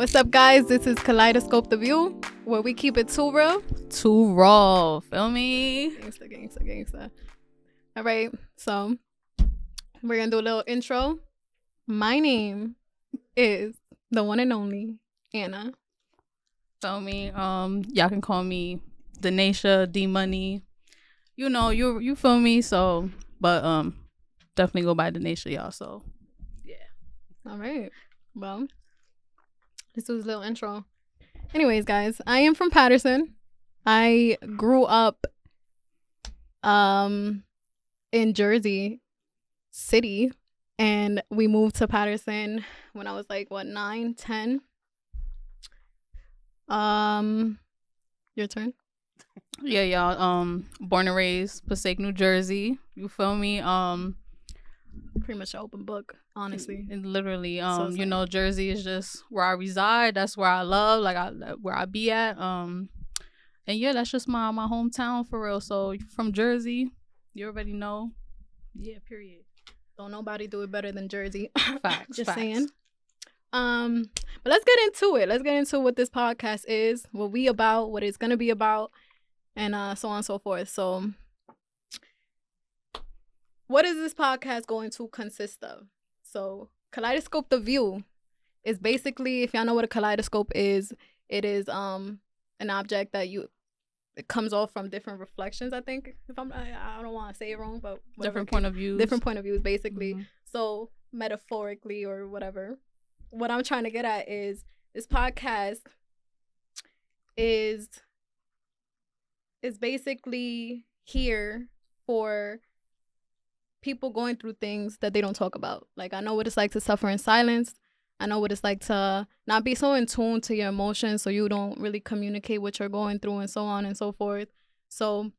What's up, guys? This is Kaleidoscope The View, where we keep it too real. Too raw. Feel me? Gangsta. All right, so we're going to do a little intro. My name is the one and only Anna. Feel me? Y'all can call me Denisha, D-Money. You know, you feel me? So, but definitely go by Denisha, y'all. So, yeah. All right. Well, this was a little intro. Anyways, guys, I am from Patterson. I grew up in Jersey City, and we moved to Patterson when I was like 9, 10. Your turn. Yeah, y'all. Born and raised Passaic, New Jersey. You feel me? Pretty much an open book, honestly. And literally, So you know, Jersey is just where I reside. That's where I love, where I be at. And yeah, that's just my hometown for real. So from Jersey, you already know. Yeah, period. Don't nobody do it better than Jersey. Facts. Just facts. saying. But let's get into it. Let's get into what this podcast is, what we about, what it's gonna be about, and so on and so forth. So, what is this podcast going to consist of? So, Kaleidoscope The View is basically, if y'all know what a kaleidoscope is, it is an object that it comes off from different reflections. I think I don't want to say it wrong, but different point of views. Different point of views, basically. Mm-hmm. So metaphorically or whatever. What I'm trying to get at is this podcast is basically here for people going through things that they don't talk about. Like, I know what it's like to suffer in silence. I know what it's like to not be so in tune to your emotions, so you don't really communicate what you're going through and so on and so forth. So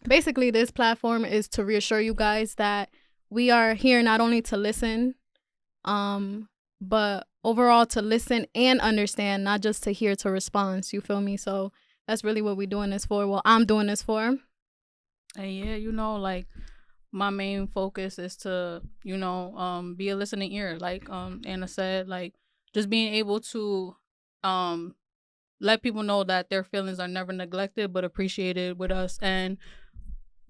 basically, this platform is to reassure you guys that we are here not only to listen, but overall to listen and understand, not just to hear to respond. You feel me? So that's really what we're doing this for. Well, I'm doing this for. And yeah, you know, like, my main focus is to, you know, be a listening ear. Like Anna said, like, just being able to let people know that their feelings are never neglected but appreciated with us. And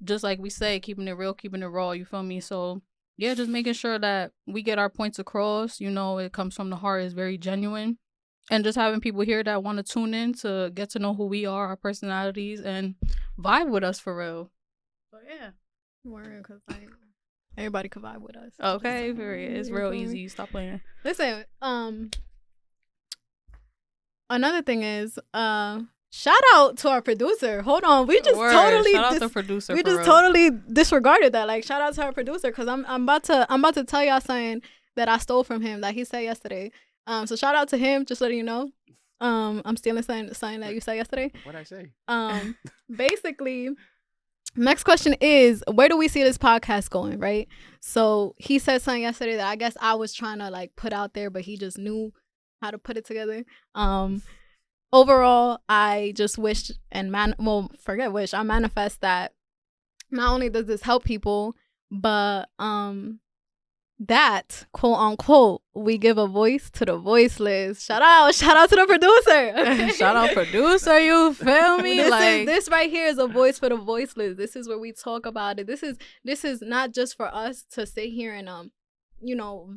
just like we say, keeping it real, keeping it raw, you feel me? So yeah, just making sure that we get our points across. You know, it comes from the heart, is very genuine. And just having people here that want to tune in to get to know who we are, our personalities, and vibe with us for real. So yeah. Because like everybody could vibe with us. Okay, period. It's real easy. Stop playing. Listen, another thing is, shout out to our producer. Hold on, we just totally shout out the producer. We just totally disregarded that. Like, shout out to our producer, because I'm about to tell y'all something that I stole from him that he said yesterday. So shout out to him. Just letting you know. I'm stealing something that you said yesterday. What'd I say? Basically. Next question is, where do we see this podcast going, right? So he said something yesterday that I guess I was trying to like put out there, but he just knew how to put it together. Overall, I just wish I manifest that not only does this help people, but that, quote unquote, we give a voice to the voiceless. Shout out to the producer. Okay? Shout out producer, you feel me? This right here is a voice for the voiceless. This is where we talk about it. This is not just for us to sit here and you know,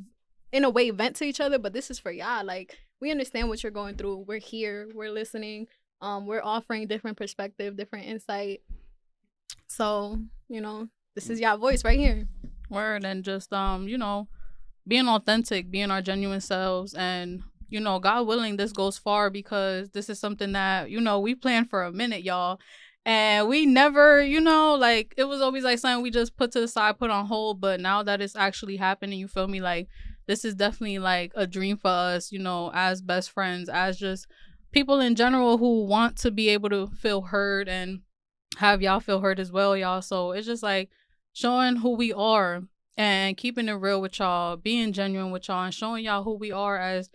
in a way vent to each other, but this is for y'all. Like, we understand what you're going through. We're here, we're listening, we're offering different perspective, different insight. So, you know, this is y'all voice right here. Word. And just you know, being authentic, being our genuine selves, and you know, God willing, this goes far, because this is something that, you know, we planned for a minute, y'all, and we never, you know, like, it was always like something we just put to the side, put on hold. But now that it's actually happening, you feel me, like, this is definitely like a dream for us, you know, as best friends, as just people in general who want to be able to feel heard and have y'all feel heard as well, y'all. So it's just like showing who we are and keeping it real with y'all, being genuine with y'all, and showing y'all who we are as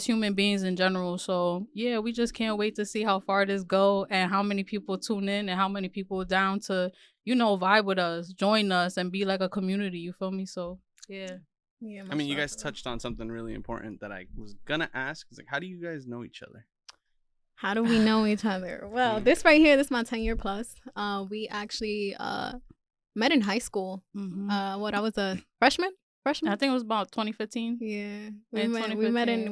human beings in general. So yeah, we just can't wait to see how far this go, and how many people tune in, and how many people down to, you know, vibe with us, join us, and be like a community, you feel me? So yeah. Yeah, I mean, you guys definitely. touched on something really important that I was gonna ask. It's like, how do you guys know each other? How do we know each other? Well, this right here, this is my 10-year plus. We actually met in high school. What I was a freshman. I think it was about 2015. Yeah, In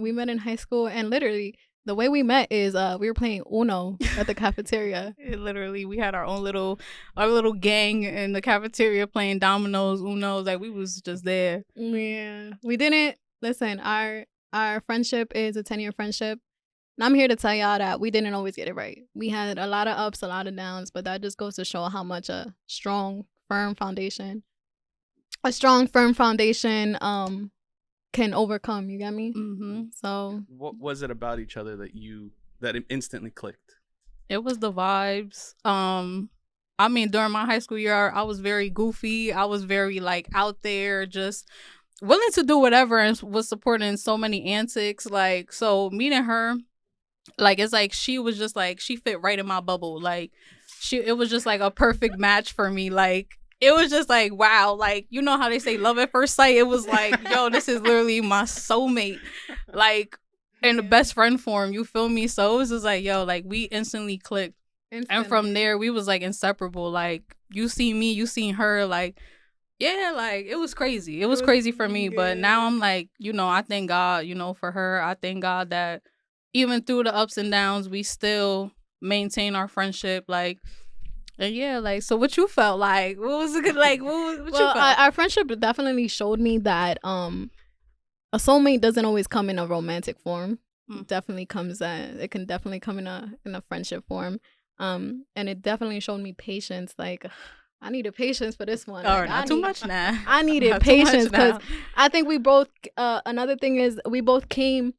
we met in high school, and literally the way we met is we were playing Uno at the cafeteria. Literally, we had our little gang in the cafeteria playing dominoes, Unos. Like we was just there. Yeah, we didn't listen. Our friendship is a 10-year friendship. And I'm here to tell y'all that we didn't always get it right. We had a lot of ups, a lot of downs, but that just goes to show how much a strong, firm foundation can overcome. You get me? Mm-hmm. So what was it about each other that it instantly clicked? It was the vibes. I mean, during my high school year, I was very goofy. I was very like out there, just willing to do whatever, and was supporting so many antics. Like, so meeting her, like, it's like she was just like, she fit right in my bubble. Like, it was just like a perfect match for me. Like, it was just like, wow. Like, you know how they say love at first sight? It was like, yo, this is literally my soulmate. Like, in the best friend form, you feel me? So it was just like, yo, like, we instantly clicked. And from there, we was like inseparable. Like, you see me, you seen her. Like, yeah, like, it was crazy. It was crazy for me. Good. But now I'm like, you know, I thank God, you know, for her. I thank God that even through the ups and downs, we still maintain our friendship. Like, and yeah, like, so what you felt like? What was it like? What you felt? Our friendship definitely showed me that a soulmate doesn't always come in a romantic form. It definitely comes it can definitely come in a friendship form. And it definitely showed me patience. Like, I needed patience for this one. Oh, like, not too much now. I needed patience because I think we both. Another thing is we both came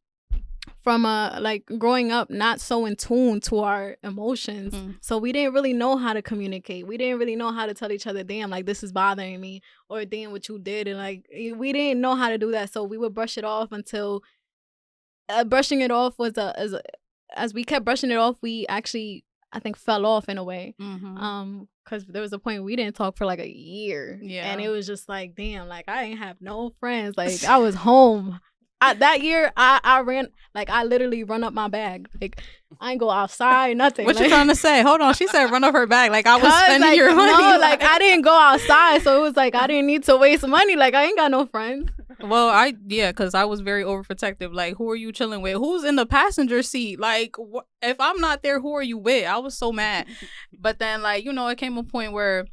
from like growing up not so in tune to our emotions, so we didn't really know how to communicate. We didn't really know how to tell each other, damn, like, this is bothering me, or damn, what you did. And like, we didn't know how to do that, so we would brush it off until brushing it off was as we kept brushing it off, we actually, I think, fell off in a way. Because there was a point we didn't talk for like a year. Yeah. And it was just like, damn, like, I ain't have no friends. Like, I was home. That year, I ran, like, I literally run up my bag. Like, I ain't go outside, nothing. What like, you trying to say? Hold on. She said run up her bag. Like, I was spending your money. No, like, I didn't go outside. So it was like, I didn't need to waste money. Like, I ain't got no friends. Well, because I was very overprotective. Like, who are you chilling with? Who's in the passenger seat? Like, if I'm not there, who are you with? I was so mad. But then, like, you know, it came a point where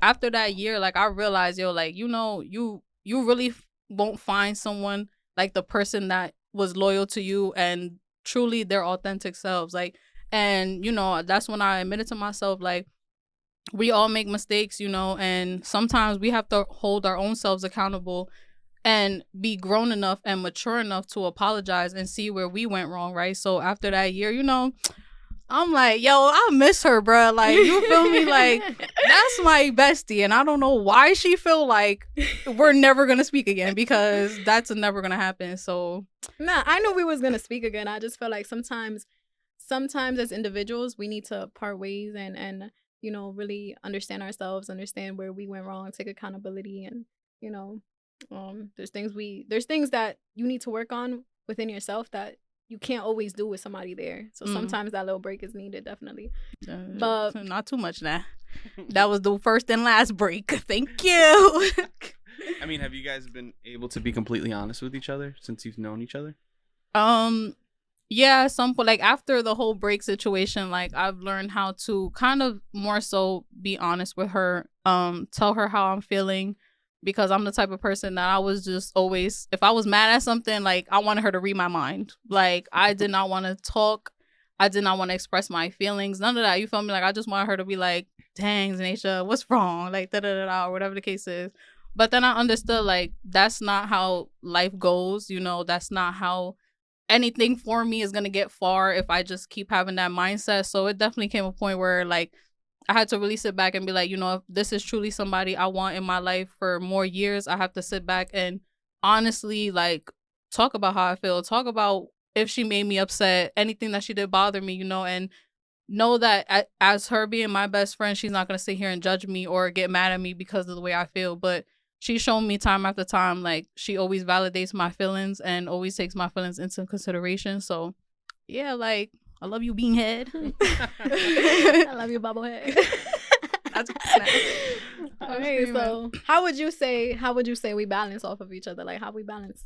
after that year, like, I realized, yo, like, you know, you really won't find someone like the person that was loyal to you and truly their authentic selves. Like, and, you know, that's when I admitted to myself, like, we all make mistakes, you know, and sometimes we have to hold our own selves accountable and be grown enough and mature enough to apologize and see where we went wrong, right? So after that year, you know, I'm like, yo, I miss her, bro. Like, you feel me? Like, that's my bestie. And I don't know why she feel like we're never going to speak again, because that's never going to happen. So, nah, I knew we was going to speak again. I just felt like sometimes as individuals, we need to part ways and, you know, really understand ourselves, understand where we went wrong, take accountability. And, you know, there's things that you need to work on within yourself that you can't always do with somebody there. So sometimes that little break is needed, definitely. But not too much now. That was the first and last break. Thank you. I mean, have you guys been able to be completely honest with each other since you've known each other? Yeah, like after the whole break situation, like I've learned how to kind of more so be honest with her, tell her how I'm feeling. Because I'm the type of person that I was just always, if I was mad at something, like, I wanted her to read my mind. Like, I did not want to talk. I did not want to express my feelings. None of that. You feel me? Like, I just wanted her to be like, dang, Zanisha, what's wrong? Like, da-da-da-da, or whatever the case is. But then I understood, like, that's not how life goes. You know, that's not how anything for me is going to get far if I just keep having that mindset. So it definitely came a point where, like, I had to really sit back and be like, you know, if this is truly somebody I want in my life for more years, I have to sit back and honestly, like, talk about how I feel, talk about if she made me upset, anything that she did bother me, you know, and know that as her being my best friend, she's not going to sit here and judge me or get mad at me because of the way I feel. But she's shown me time after time, like, she always validates my feelings and always takes my feelings into consideration. So, yeah, like, I love you, Beanhead. I love you, Bubblehead. That's Okay, so how would you say we balance off of each other? Like, how we balance?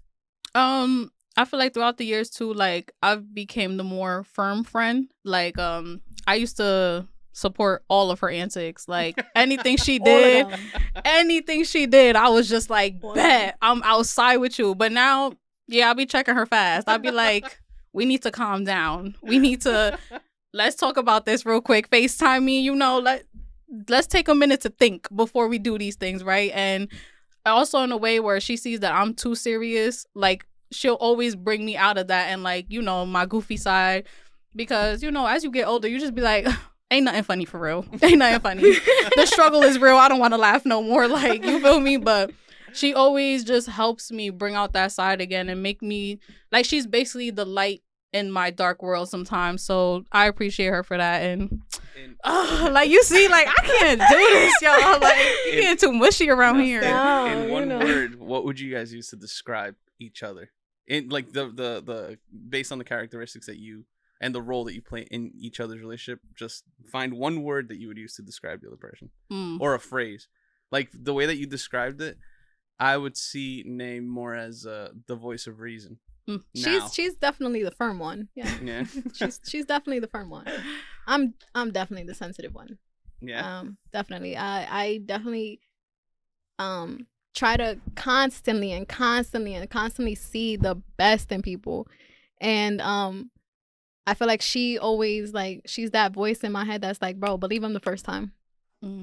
I feel like throughout the years too, like, I've became the more firm friend. Like, I used to support all of her antics. Like, anything she did, I was just like, bet, I'm outside with you. But now, yeah, I'll be checking her fast. I'll be like, we need to calm down. We need to, let's talk about this real quick. FaceTime me, let's take a minute to think before we do these things, right? And also in a way where she sees that I'm too serious, like, she'll always bring me out of that and, like, my goofy side. Because, as you get older, you just be like, ain't nothing funny for real. Ain't nothing funny. The struggle is real. I don't want to laugh no more. Like, you feel me? But she always just helps me bring out that side again and make me, like, she's basically the light in my dark world sometimes. So I appreciate her for that. And like, you see, like, I can't do this, y'all. Like, you getting too mushy around here. In one word, what would you guys use to describe each other? In, like, the based on the characteristics that you and the role that you play in each other's relationship, just find one word that you would use to describe the other person. Or a phrase. Like, the way that you described it, I would see Nay more as the voice of reason. She's definitely the firm one. Yeah. she's definitely the firm one. I'm definitely the sensitive one. Yeah. Definitely. I definitely try to constantly see the best in people. And I feel like she always, like, she's that voice in my head that's like, bro, believe him the first time.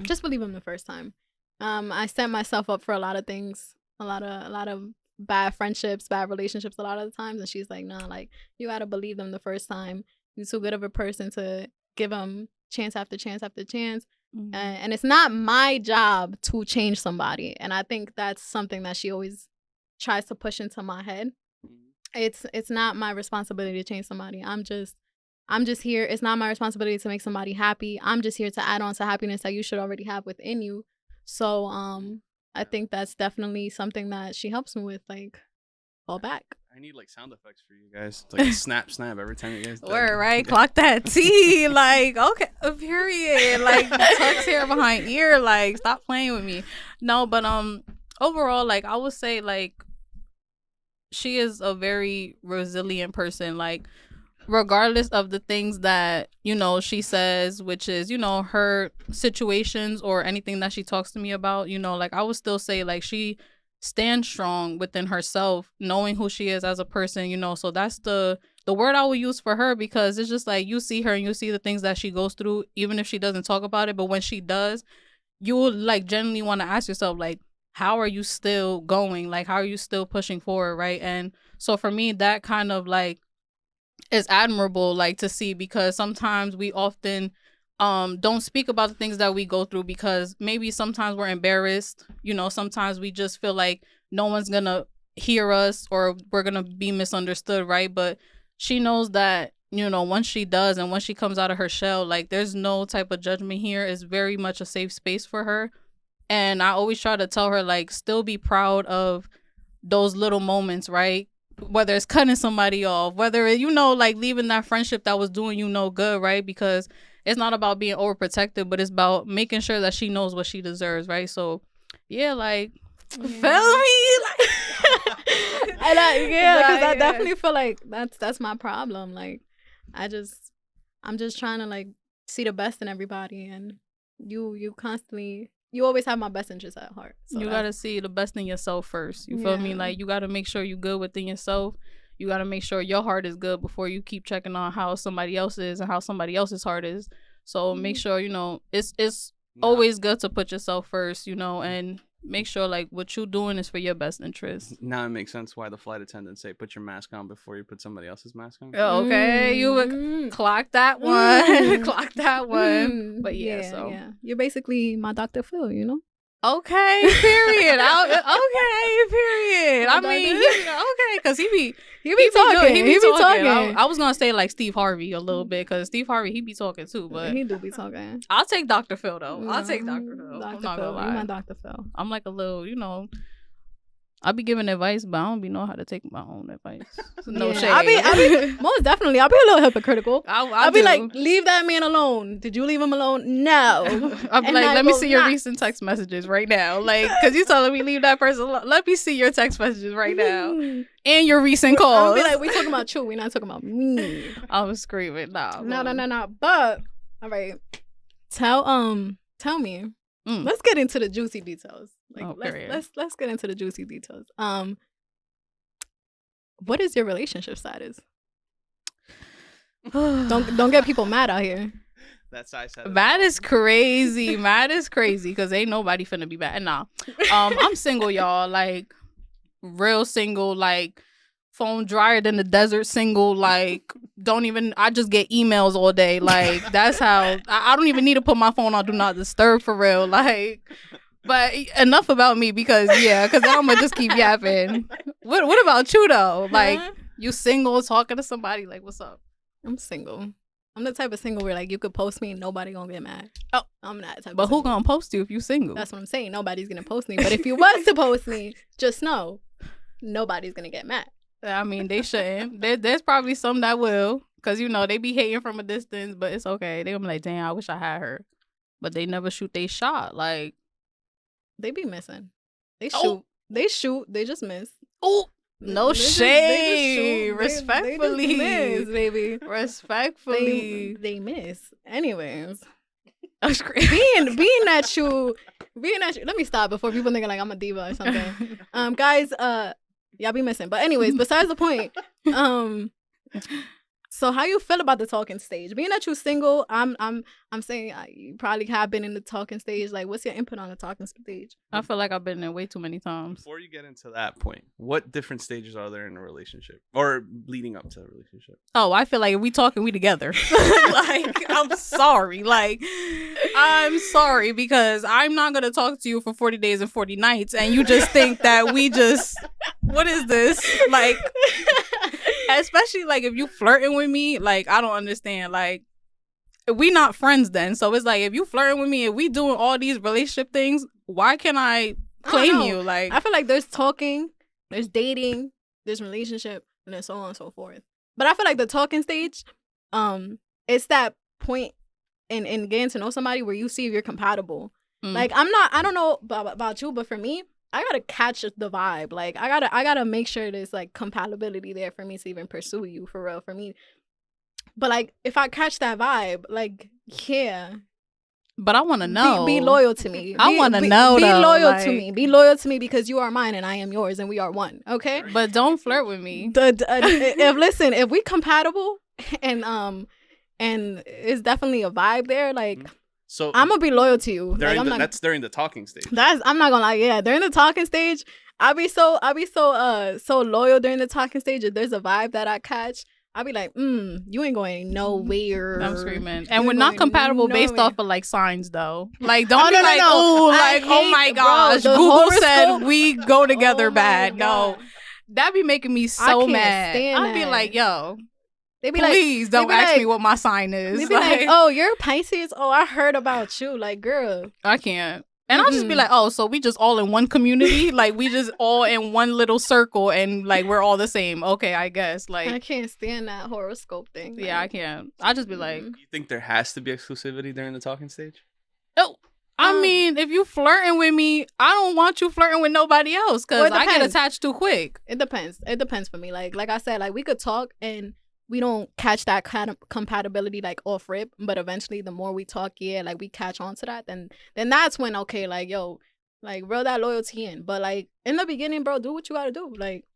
Just believe him the first time. I set myself up for a lot of things, a lot of bad friendships, bad relationships a lot of the times, and she's like, nah, like, you gotta believe them the first time. You're too good of a person to give them chance after chance after chance. And it's not my job to change somebody, and I think that's something that she always tries to push into my head. It's not my responsibility to change somebody. I'm just here. It's not my responsibility to make somebody happy. I'm just here to add on to happiness that you should already have within you. So I think that's definitely something that she helps me with, like, fall back. I need, like, sound effects for you guys. It's like a snap every time you guys do. Word, right? Clock that T. Like, okay, period. Like, tucks hair behind ear. Like, stop playing with me. No, but overall, like, I would say, like, she is a very resilient person. Like, regardless of the things that, she says, which is, her situations or anything that she talks to me about, like, I would still say, like, she stands strong within herself, knowing who she is as a person, so that's the word I will use for her, because it's just like, you see her and you see the things that she goes through, even if she doesn't talk about it, but when she does, you will, like, genuinely want to ask yourself, like, how are you still going? Like, how are you still pushing forward, right? And so for me, that kind of, like, is admirable, like, to see, because sometimes we often don't speak about the things that we go through because maybe sometimes we're embarrassed, sometimes we just feel like no one's gonna hear us or we're gonna be misunderstood, right? But she knows that, once she does and once she comes out of her shell, like, there's no type of judgment here. It's very much a safe space for her. And I always try to tell her, like, still be proud of those little moments, right? Whether it's cutting somebody off, whether like, leaving that friendship that was doing you no good, right? Because it's not about being overprotective, but it's about making sure that she knows what she deserves, right? So, yeah, like, feel me? Like, because I definitely feel like that's my problem. Like, I'm just trying to, like, see the best in everybody, and you constantly. You always have my best interest at heart. So you got to see the best in yourself first. You feel me? Like, you got to make sure you're good within yourself. You got to make sure your heart is good before you keep checking on how somebody else is and how somebody else's heart is. So make sure, it's always good to put yourself first, and make sure, like, what you're doing is for your best interest. Now it makes sense why the flight attendants say put your mask on before you put somebody else's mask on. Okay, you would clock that one. Clock that one. But yeah, you're basically my Dr. Phil, Okay, period. Okay, period. I mean, okay, because he He be talking. He be talking. I was gonna say like Steve Harvey a little bit because Steve Harvey he be talking too, but he do be talking. I'll take Dr. Phil though. I'll take Dr. Phil. I'm not gonna lie. You want Dr. Phil? I'm like a little, I be giving advice, but I don't be know how to take my own advice. No shade. I be most definitely. I'll be a little hypocritical. I'll be do. like, leave that man alone. Did you leave him alone? No. I'll be like, let me see your recent text messages right now. Like, because you telling me leave that person alone. Let me see your text messages right now. And your recent calls. I'll be like, we talking about you. We're not talking about me. I was screaming. No. But, all right. Tell me. Let's get into the juicy details. Like, let's get into the juicy details. What is your relationship status? Don't get people mad out here. That's I said. Mad is crazy. Mad is crazy because ain't nobody finna be mad. Nah. I'm single, y'all. Like real single. Like phone drier than the desert single. Like I just get emails all day. Like that's how I don't even need to put my phone on do not disturb for real. Like. But enough about me because I'm gonna just keep yapping. What about you though? Like you single, talking to somebody, like what's up? I'm single. I'm the type of single where like you could post me and nobody gonna get mad. Oh, I'm not type. But who gonna post you if you single? That's what I'm saying. Nobody's gonna post me. But if you was to post me, just know nobody's gonna get mad. I mean, they shouldn't. There's probably some that will, cause they be hating from a distance, but it's okay. They gonna be like, damn, I wish I had her, but they never shoot they shot. Like. They be missing. They shoot. They shoot. They just miss. Oh, no shade. Respectfully, they just miss, baby. Respectfully, they miss. Anyways, that's crazy. being that you. Let me stop before people thinking like I'm a diva or something. Guys, y'all be missing. But anyways, besides the point. So how you feel about the talking stage? Being that you're single, I'm saying you probably have been in the talking stage. Like, what's your input on the talking stage? I feel like I've been there way too many times. Before you get into that point, what different stages are there in a relationship or leading up to a relationship? Oh, I feel like if we talking, we together. Like, I'm sorry. Like, I'm sorry because I'm not gonna talk to you for 40 days and 40 nights, and you just think that we just. What is this? Like, especially like if you flirting with me, like I don't understand. Like, we not friends then. So it's like if you flirting with me, if we doing all these relationship things, why can't I claim you? Like, I feel like there's talking, there's dating, there's relationship, and then so on and so forth. But I feel like the talking stage, it's that point in getting to know somebody where you see if you're compatible. Like I don't know about you, but for me, I gotta catch the vibe. Like I gotta make sure there's like compatibility there for me to even pursue you for real. For me, but like if I catch that vibe, like yeah. But I want to know. Be loyal to me. I want to know. Be loyal to me. Be loyal to me because you are mine and I am yours and we are one. Okay. But don't flirt with me. If we compatible and it's definitely a vibe there, like. So I'm gonna be loyal to you. That's during the talking stage. I'm not gonna lie. Yeah, during the talking stage, I'll be so loyal during the talking stage. If there's a vibe that I catch, I'll be like, you ain't going nowhere. I'm screaming. And we're not compatible based off of like signs though. Like don't be like, oh, like oh my gosh, Google said we go together bad. No, that be making me so mad. I'd be like, yo. They be please don't ask me what my sign is. They be like, oh, you're Pisces? Oh, I heard about you. Like, girl. I can't. And I'll just be like, oh, so we just all in one community? Like, we just all in one little circle and, like, we're all the same. Okay, I guess. Like, I can't stand that horoscope thing. Like, yeah, I can't. I'll just be like. You think there has to be exclusivity during the talking stage? Oh. I mean, if you flirting with me, I don't want you flirting with nobody else because I get attached too quick. It depends. It depends for me. Like I said, like, we could talk and we don't catch that kind of compatibility like off rip, but eventually the more we talk, like we catch on to that, then that's when okay, like yo, like reel that loyalty in. But like in the beginning, bro, do what you gotta do. Like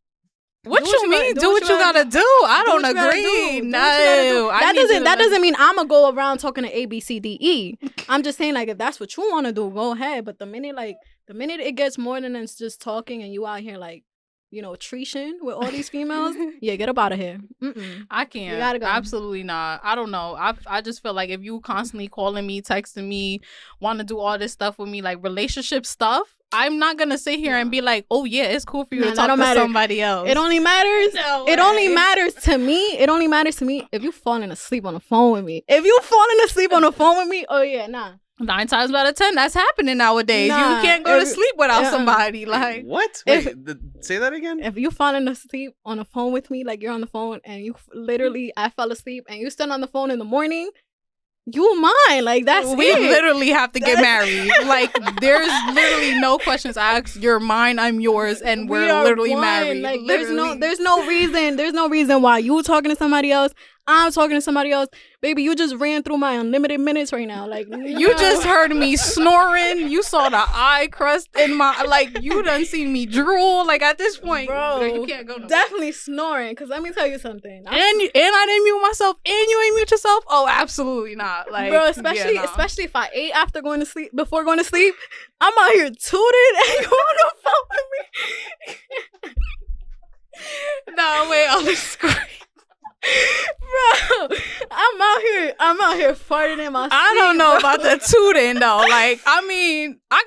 what you mean? Do what you gotta do? I don't agree. No, that doesn't mean I'm gonna go around talking to A, B, C, D, E. I'm just saying like if that's what you want to do, go ahead. But the minute it gets more than it's just talking and you out here like. Treation with all these females. Yeah, get up out of here. I can't. You gotta go. Absolutely not. I don't know. I just feel like if you constantly calling me, texting me, want to do all this stuff with me, like relationship stuff, I'm not gonna sit here and be like, oh yeah, it's cool for you to That talk don't to matter. somebody else. It only matters. No It only way. matters to me. It only matters to me if you falling asleep on the phone with me. If you falling asleep on the phone with me, oh yeah, nah. 9 times out of 10, that's happening nowadays. Nah, You can't go to sleep without uh-uh. somebody. Like, What? If- Wait, say that again. If you falling asleep on the phone with me, like you're on the phone and you literally, I fell asleep and you still on the phone in the morning, you mine. Like that's we it. literally have to get That's- married. Like, there's literally no questions asked. You're mine, I'm yours, and We we're are literally one. married. Like Literally. there's no reason why you talking to somebody else. I'm talking to somebody else. Baby, you just ran through my unlimited minutes right now. Like You just heard me snoring. You saw the eye crust in my, like, you done seen me drool. Like, at this point, Bro, you can't go nowhere. definitely snoring. Cause let me tell you something. And I didn't mute myself, and you ain't mute yourself. Oh, absolutely not. Like, Bro, especially yeah, nah. especially if I ate after going to sleep, before going to sleep, I'm out here tooting and you on the phone with me. No, wait, on the screen. Bro, I'm out here farting in my sleep. I don't know bro. about the tooting though. Like, I mean, I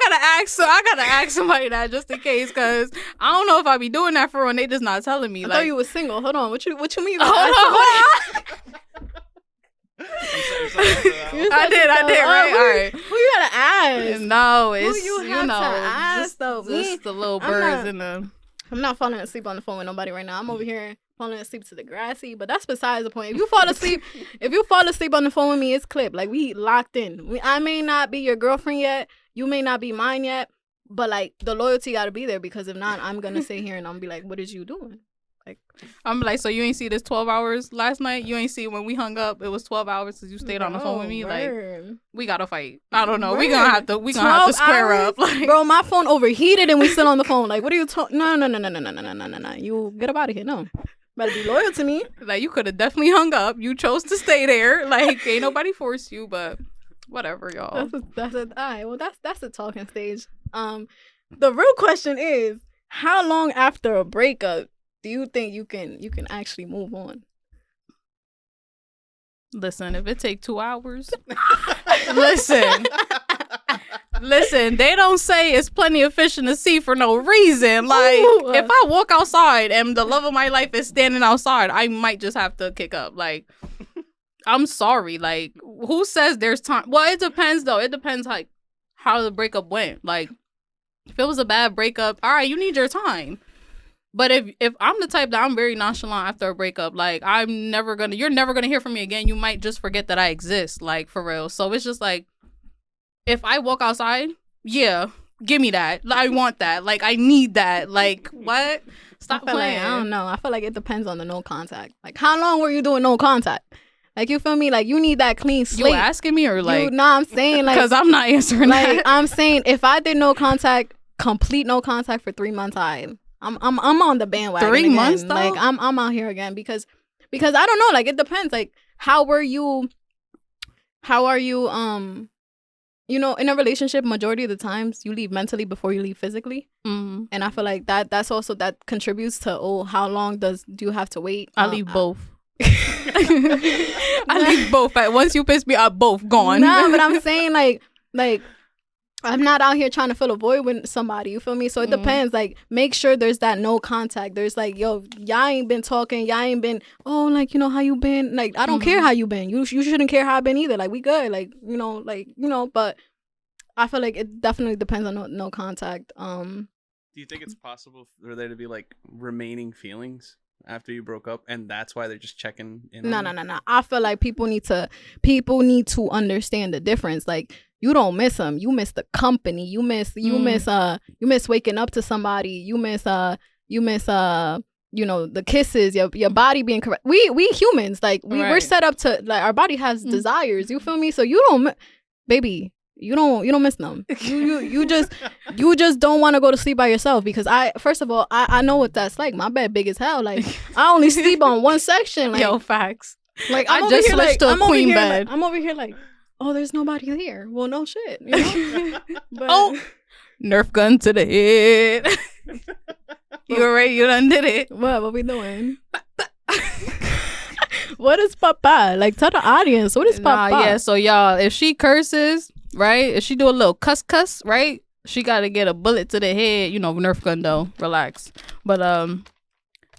gotta ask somebody that just in case, cause I don't know if I be doing that for when they just not telling me. I Like, thought you was single. Hold on. What you mean? hold on. You I said did, right? who, All right. Who you gotta ask? No, it's you have to ask, just, though? just the little I'm birds not- in the. I'm not falling asleep on the phone with nobody right now. I'm over here falling asleep to the grassy, but that's besides the point. If you fall asleep on the phone with me, it's clipped. Like we locked in. I may not be your girlfriend yet. You may not be mine yet. But like the loyalty gotta be there because if not, I'm gonna sit here and I'm gonna be like, what is you doing? Like I'm like, so you ain't see this 12 hours last night? You ain't see when we hung up? It was 12 hours because you stayed on the phone with me. Like, we gotta fight. I don't know. We gonna have to square up. Like, Bro, my phone overheated and we still on the phone. Like, what are you talking? No. You get up out of here. No, better be loyal to me. like you could have definitely hung up. You chose to stay there. Like, ain't nobody forced you, but whatever, y'all. That's all right. Well, that's the talking stage. The real question is, how long after a breakup do you think you can actually move on? Listen, if it take 2 hours, listen, they don't say it's plenty of fish in the sea for no reason. Like, Ooh. if I walk outside and the love of my life is standing outside, I might just have to kick up. Like, I'm sorry. Like, who says there's time? Well, it depends, though. It depends, like, how the breakup went. Like, if it was a bad breakup, all right, you need your time. But if I'm the type that I'm very nonchalant after a breakup, like, you're never gonna hear from me again. You might just forget that I exist, like, for real. So it's just like, if I walk outside, yeah, give me that. I want that. Like, I need that. Like, what? Stop I feel playing. like, I don't know. I feel like it depends on the no contact. Like, how long were you doing no contact? Like, you feel me? Like, you need that clean slate. You asking me or like? I'm saying like, Because I'm not answering like that. I'm saying if I did no contact, complete no contact for 3 months, I'm on the bandwagon. 3 again. months, though? Like I'm out here again because I don't know. Like, it depends. Like, how are you? You know, in a relationship, majority of the times you leave mentally before you leave physically, Mm-hmm. and I feel like that contributes to how long do you have to wait? I leave both. I leave both. Once you piss me off, both gone. Nah, but I'm saying like I'm not out here trying to fill a void with somebody. You feel me? So it depends. Like, make sure there's that no contact. There's like, yo, y'all ain't been talking. Y'all ain't been, oh, like, you know, how you been? Like, I don't care how you been. You shouldn't care how I been either. Like, we good. Like, but I feel like it definitely depends on no contact. Do you think it's possible for there to be like remaining feelings after you broke up, and that's why they're just checking in? No. I feel like people need to understand the difference. Like, you don't miss them. You miss the company. You miss waking up to somebody. You miss the kisses, your body being correct. We humans, like, we're set up to, like, our body has desires. You feel me? So you don't, baby. You don't miss them. You just don't want to go to sleep by yourself because first of all I know what that's like. My bed big as hell. Like, I only sleep on one section. Like, Yo, facts. Like, I just switched to a queen bed. I'm over here like, oh, there's nobody here. Well, no shit. You know? But, Oh, Nerf gun to the head. You done did it. what we doing? What is papa? Like, tell the audience, what is papa? Yeah, so y'all, if she curses, right? If she do a little cuss, right? she got to get a bullet to the head. You know, Nerf gun though. Relax. But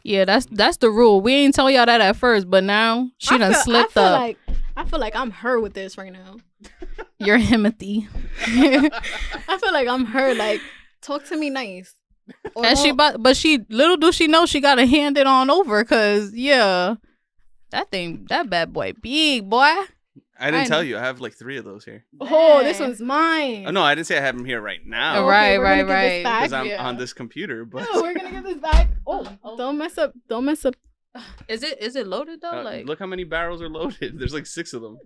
yeah, that's the rule. We ain't tell y'all that at first, but now she done slipped up. I feel like I'm her with this right now. You're Himothy. I feel like I'm her. Like, talk to me nice. And but she little do she know she got to hand it on over, cause yeah, that bad boy big boy. I didn't tell you. I have like 3 of those here. Oh, this one's mine. Oh, no, I didn't say I have them here right now. Okay, right. Because I'm on this computer. But we're gonna get this back. Oh, don't mess up. Don't mess up. Is it loaded though? Look how many barrels are loaded. There's like 6 of them.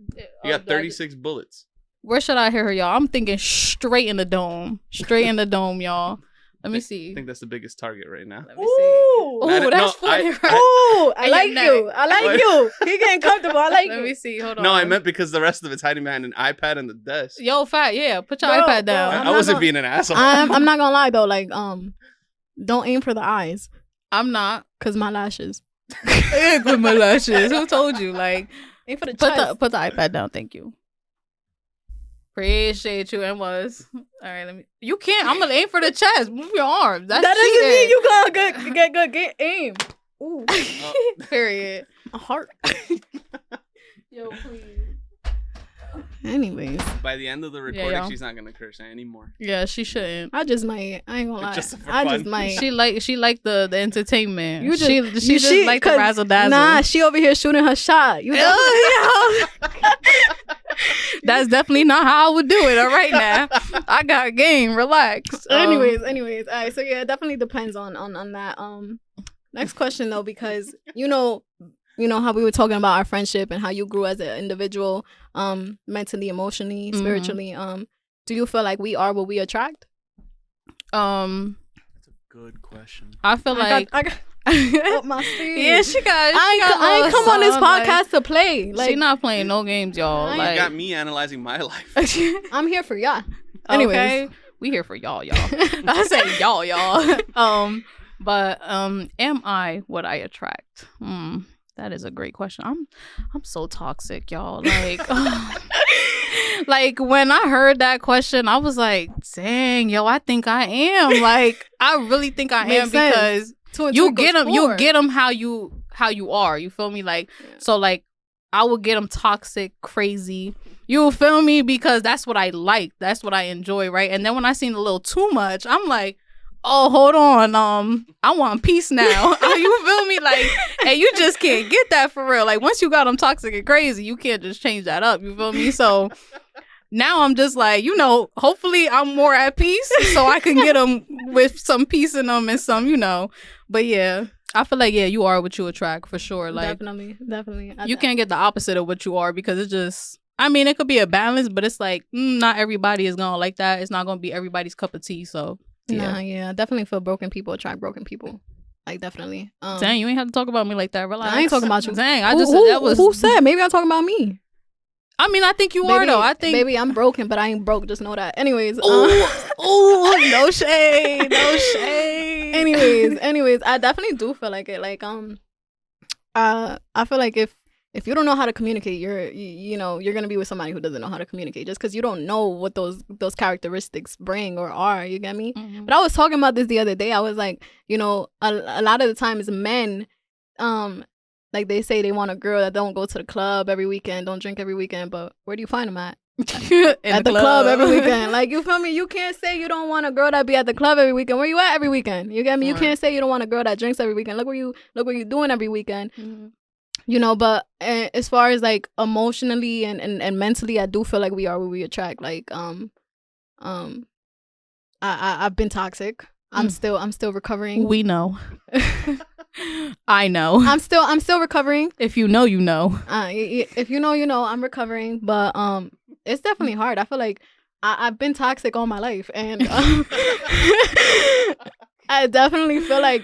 You got 36 bullets. Where should I hear her, y'all? I'm thinking straight in the dome. Straight in the dome, y'all. Let me see. I think that's the biggest target right now. Let me see. Ooh, that's funny. Ooh, I like you. I like you. He getting comfortable. I like you. Let me see. Hold on. No, I meant because the rest of it's hiding behind an iPad and the desk. Yo, fat. Yeah, put your iPad down. I wasn't being an asshole. I'm not gonna lie though. Like, don't aim for the eyes. I'm not. Cause my lashes. With my lashes. Who told you? Like, aim for the chest. Put the iPad down. Thank you. Appreciate you, and was. All right, let me. You can't. I'm gonna aim for the chest. Move your arms. That doesn't mean you gonna get aim. Ooh. Period. A heart. Yo, please. Anyways, by the end of the recording, she's not gonna curse anymore. Yeah, she shouldn't. I just might. I ain't gonna lie. Just for fun. Just might. She like the entertainment. She just like the razzle dazzle. Nah, she over here shooting her shot. You know. That's definitely not how I would do it. All right now, I got game. Relax. Anyways. All right. So yeah, it definitely depends on that. Next question though, because you know how we were talking about our friendship and how you grew as an individual, mentally, emotionally, spiritually. Do you feel like we are what we attract? That's a good question. I feel like I got up my sleeve. Yeah, she got. I ain't come on this podcast to play. Like, she not playing no games, y'all. You got me analyzing my life. I'm here for y'all. Anyways, okay? We here for y'all. I say y'all. But am I what I attract? That is a great question. I'm so toxic, y'all. Like, like when I heard that question, I was like, dang, yo, I think I am. Like, I really think I am because you get them how you are. You feel me? Like, so like I would get them toxic, crazy. You feel me? Because that's what I like. That's what I enjoy, right? And then when I seen a little too much, I'm like, oh, hold on. I want peace now. You feel me? Like, and you just can't get that for real. Like, once you got them toxic and crazy, you can't just change that up. You feel me? So now I'm just like, hopefully I'm more at peace so I can get them with some peace in them and some, But yeah, I feel like, yeah, you are what you attract for sure. Like, definitely. You can't get the opposite of what you are because it's just, it could be a balance, but it's like, not everybody is going to like that. It's not going to be everybody's cup of tea. So. Yeah. I definitely feel broken people attract broken people. Like, definitely. Dang, you ain't have to talk about me like that. Relax. I ain't talking about you. Dang, who said? Maybe I'm talking about me. I think you are though. I think maybe I'm broken, but I ain't broke. Just know that. Anyways. No shade. No shade. Anyways, I definitely do feel like it. Like, I feel like if you don't know how to communicate, you're gonna be with somebody who doesn't know how to communicate just because you don't know what those characteristics bring or are. You get me? Mm-hmm. But I was talking about this the other day. I was like, a lot of the times men, like they say they want a girl that don't go to the club every weekend, don't drink every weekend. But where do you find them at? At the club every weekend. Like, you feel me? You can't say you don't want a girl that be at the club every weekend. Where you at every weekend? You get me? Right. You can't say you don't want a girl that drinks every weekend. Look what you doing every weekend. Mm-hmm. But as far as like emotionally and mentally, I do feel like we are what we attract. Like, I've been toxic. I'm still recovering. We know. I know. I'm still recovering. If you know, you know. If you know, you know. I'm recovering, but it's definitely hard. I feel like I've been toxic all my life, and I definitely feel like.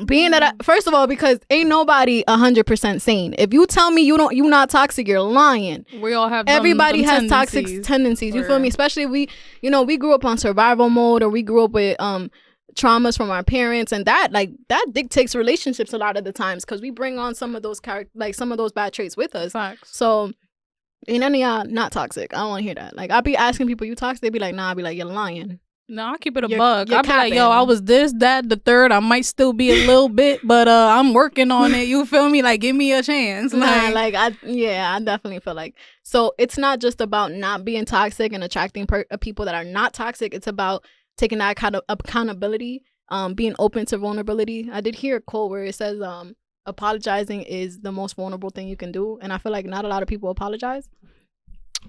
Being that first of all, because ain't nobody 100% sane. If you tell me you not toxic, you're lying. We all have everybody has toxic tendencies. You feel me? Especially we grew up on survival mode, or we grew up with traumas from our parents, and that dictates relationships a lot of the times because we bring on some of those some of those bad traits with us. Facts. So ain't none of y'all not toxic. I don't want to hear that. Like, I'll be asking people, you toxic? They be like, nah. I be like, you're lying. No, I'll keep it a You're- buck. you're I'll be like, yo, capping. I was this, that, the third. I might still be a little bit, but I'm working on it. You feel me? Like, give me a chance. I definitely feel like, so it's not just about not being toxic and attracting people that are not toxic. It's about taking that kind of accountability, being open to vulnerability. I did hear a quote where it says, apologizing is the most vulnerable thing you can do, and I feel like not a lot of people apologize.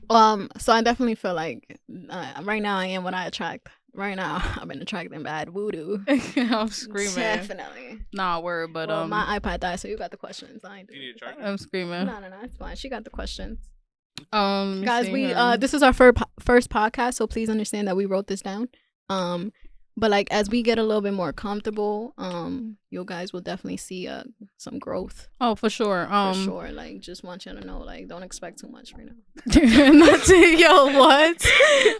So I definitely feel like right now I am what I attract. Right now, I've been attracting bad voodoo. I'm screaming. Definitely. Nah, word, but Well, my iPad died, so you got the questions. I ain't You need doing to charge it? I'm screaming. No, it's fine. She got the questions. Guys, Guys, this is our first podcast, so please understand that we wrote this down. But like as we get a little bit more comfortable, you guys will definitely see some growth. Oh, for sure. For sure. Like, just want you to know, like, don't expect too much right now. Yo, what?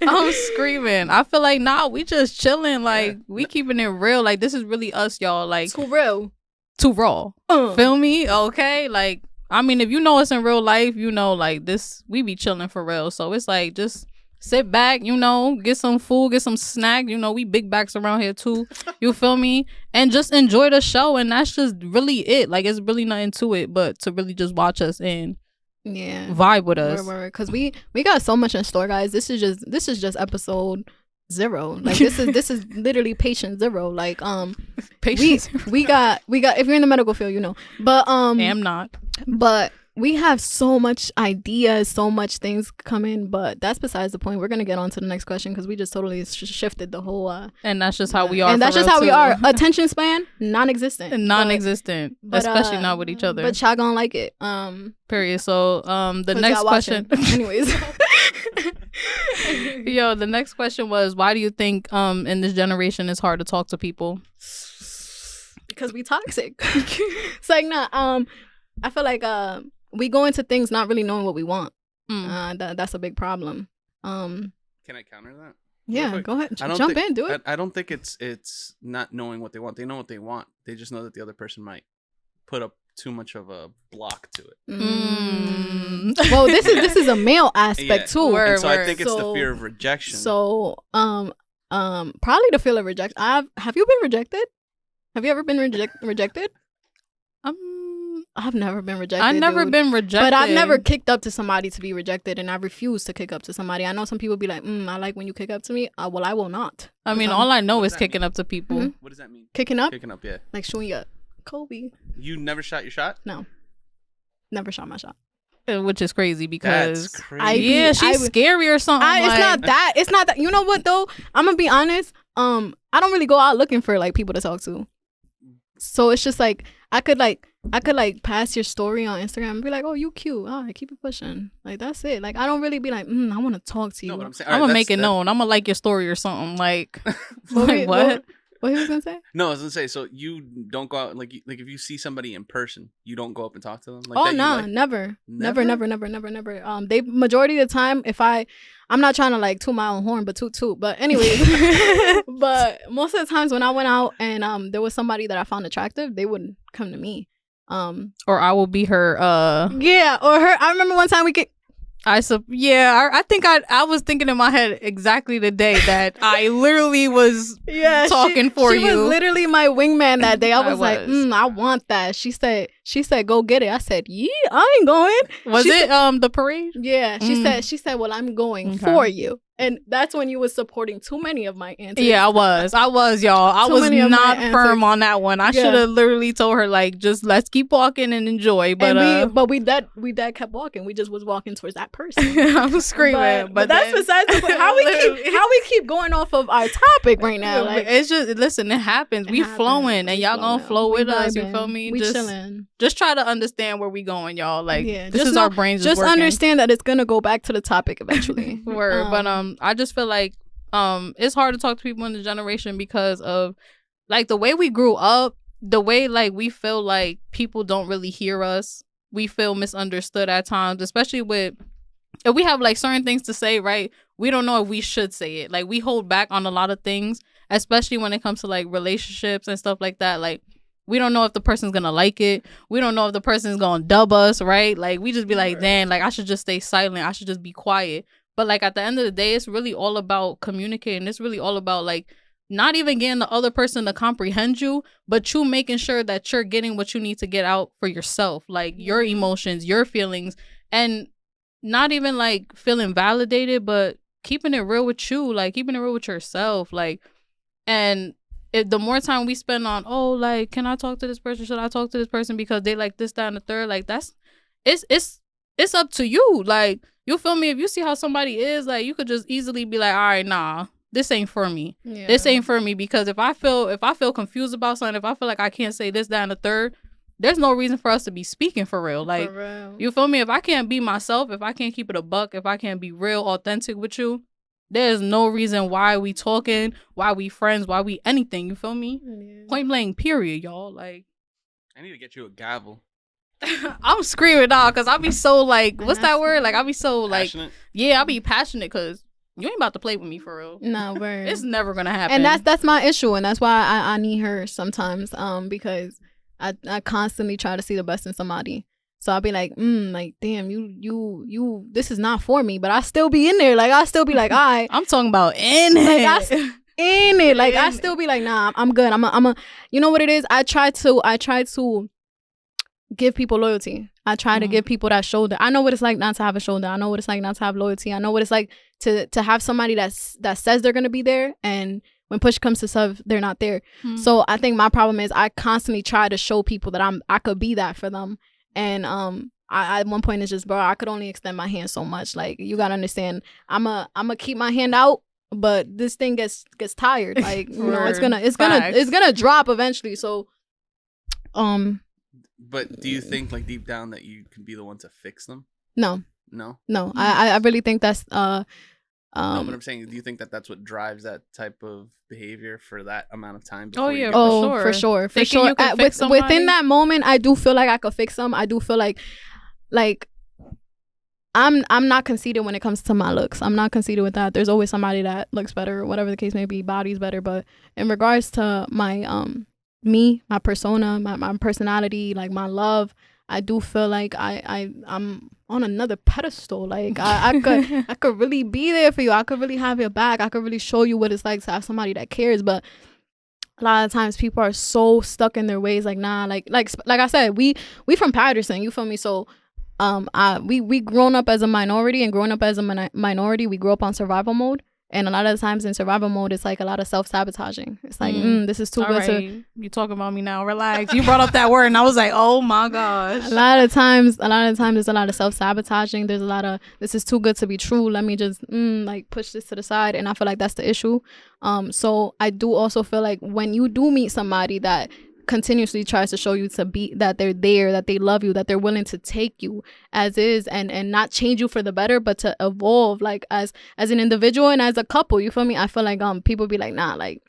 I'm screaming. I feel like we just chilling. Like, we keeping it real. Like, this is really us, y'all. Like, Too real. too raw. Feel me? Okay. Like, I mean, if you know us in real life, you know, like this, we be chilling for real. So it's like, just sit back, you know, get some food, get some snack. You know, we big backs around here too. You feel me? And just enjoy the show. And that's just really it. Like, it's really nothing to it, but to really just watch us and vibe with us. Because we got so much in store, guys. This is just episode 0. Like, this is literally patient 0. Like, Patience. we got if you're in the medical field, you know. But I'm not. But we have so much ideas, so much things coming, but that's besides the point. We're gonna get on to the next question because we just totally shifted the whole. And that's just how we are. And that's just how we are. Attention span, non-existent. Non-existent, but, especially not with each other. But y'all gonna like it. Period. So the next question. Anyways. Yo, the next question was, why do you think in this generation it's hard to talk to people? Because we toxic. It's like, nah. I feel like we go into things not really knowing what we want. That's a big problem. Can I counter that? Yeah, go ahead. Jump in, do it. I don't think it's not knowing what they want. They know what they want. They just know that the other person might put up too much of a block to it. Well, this is a male aspect too. And so I think it's the fear of rejection. So probably the fear of rejection. Have you been rejected? Have you ever been rejected? I've never been rejected. I've never been rejected. But I've never kicked up to somebody to be rejected, and I refuse to kick up to somebody. I know some people be like, I like when you kick up to me. Well, I will not. I mean, all I know is kicking up to people. Mm-hmm. What does that mean? Kicking up? Kicking up, yeah. Like showing you up. Kobe. You never shot your shot? No. Never shot my shot. Which is crazy because... That's crazy. She's scary or something. It's not that. It's not that. You know what, though? I'm going to be honest. I don't really go out looking for, like, people to talk to. So it's just like I could pass your story on Instagram and be like, oh, you cute. All right, keep it pushing. Like, that's it. Like, I don't really be like, I want to talk to you. No, but I'm saying, I'm gonna make it known. I'm gonna like your story or something. Like, what? What he was gonna say? No, I was gonna say. So you don't go out like if you see somebody in person, you don't go up and talk to them. Like, oh no, never. They majority of the time, if I'm not trying to like toot my own horn, but toot. But anyways, but most of the times when I went out and there was somebody that I found attractive, they would come to me. Or I will be her. Yeah, or her. I remember one time I think I was thinking in my head exactly the day that I literally was talking for you. She was literally my wingman that day. I was like, I want that. She said, go get it. I said, yeah, I ain't going. Was it the parade? Yeah. She said, well, I'm going for you. And that's when you was supporting too many of my antics. Yeah, I was, y'all. I was not firm on that one. I should have literally told her, like, just let's keep walking and enjoy. But we dead kept walking. We just was walking towards that person. I was screaming. But that's besides the point. How we keep going off of our topic right now. Like, it's just, listen, it happens. We flowing and y'all gonna flow with us. You feel me? We chilling. Just try to understand where we going, y'all. Like, this is our brains just working. understand that it's gonna go back to the topic eventually. But I just feel like it's hard to talk to people in the generation because of like the way we grew up, the way like we feel like people don't really hear us. We feel misunderstood at times, especially if we have like certain things to say, right? We don't know if we should say it. Like, we hold back on a lot of things, especially when it comes to like relationships and stuff like that. Like, we don't know if the person's gonna like it. We don't know if the person's gonna dub us, right? Like, we just be like, damn, like I should just stay silent. I should just be quiet. But like at the end of the day, it's really all about communicating. It's really all about like not even getting the other person to comprehend you, but you making sure that you're getting what you need to get out for yourself, like your emotions, your feelings, and not even like feeling validated, but keeping it real with you, like keeping it real with yourself, like. And the more time we spend on, oh, like, can I talk to this person? Should I talk to this person because they like this, that, and the third? Like, it's up to you. Like, you feel me? If you see how somebody is, like, you could just easily be like, all right, nah, this ain't for me. Yeah. This ain't for me, because if I feel confused about something, if I feel like I can't say this, that, and the third, there's no reason for us to be speaking for real. Like, For real. you feel me? If I can't be myself, if I can't keep it a buck, if I can't be real, authentic with you, there's no reason why we talking, why we friends, why we anything. You feel me? Yeah. Point blank, period, y'all. Like, I need to get you a gavel. I'm screaming out because I be so like, what's that word? Like, I be so like, Passionate? yeah, I be passionate because you ain't about to play with me for real. No, word. It's never gonna happen. And that's my issue, and that's why I need her sometimes. Because I constantly try to see the best in somebody. So I'll be like, like, damn, you, this is not for me, but I still be in there. Like, I still be like, all right. I'm talking about in Like, it. In it. Like, I still be like, nah, I'm good. I'm a, you know what it is? I try to give people loyalty. I try to give people that shoulder. I know what it's like not to have a shoulder. I know what it's like not to have loyalty. I know what it's like to have somebody that says they're going to be there, and when push comes to shove, they're not there. So I think my problem is I constantly try to show people that I could be that for them. And I at one point it's just, bro, I could only extend my hand so much. Like, you gotta understand, I'm a keep my hand out, but this thing gets tired. Like, you know, it's gonna drop eventually. So, But do you think, like, deep down that you can be the one to fix them? No. No. I really think that's no, but I'm saying, do you think that that's what drives that type of behavior for that amount of time? Oh, yeah. For sure. Within that moment, I do feel like I could fix them. I do feel like I'm not conceited when it comes to my looks. I'm not conceited with that. There's always somebody that looks better, whatever the case may be, body's better. But in regards to my me, my persona, my personality, like my love, I do feel like I'm on another pedestal. Like, I could really be there for you. I could really have your back. I could really show you what it's like to have somebody that cares. But a lot of times people are so stuck in their ways. Like, nah, like I said, we from Patterson, you feel me? So we grown up as a minority, and growing up as a minority, we grew up on survival mode. And a lot of the times in survival mode, it's like a lot of self-sabotaging. It's like, this is too good to... You talking about me now. Relax. You brought up that word and I was like, oh my gosh. A lot of times there's a lot of self-sabotaging. There's a lot of, this is too good to be true. Let me just like push this to the side. And I feel like that's the issue. So I do also feel like when you do meet somebody that continuously tries to show you to be, that they're there, that they love you, that they're willing to take you as is, and not change you for the better, but to evolve, like as an individual and as a couple, you feel me? I feel like people be like, nah, like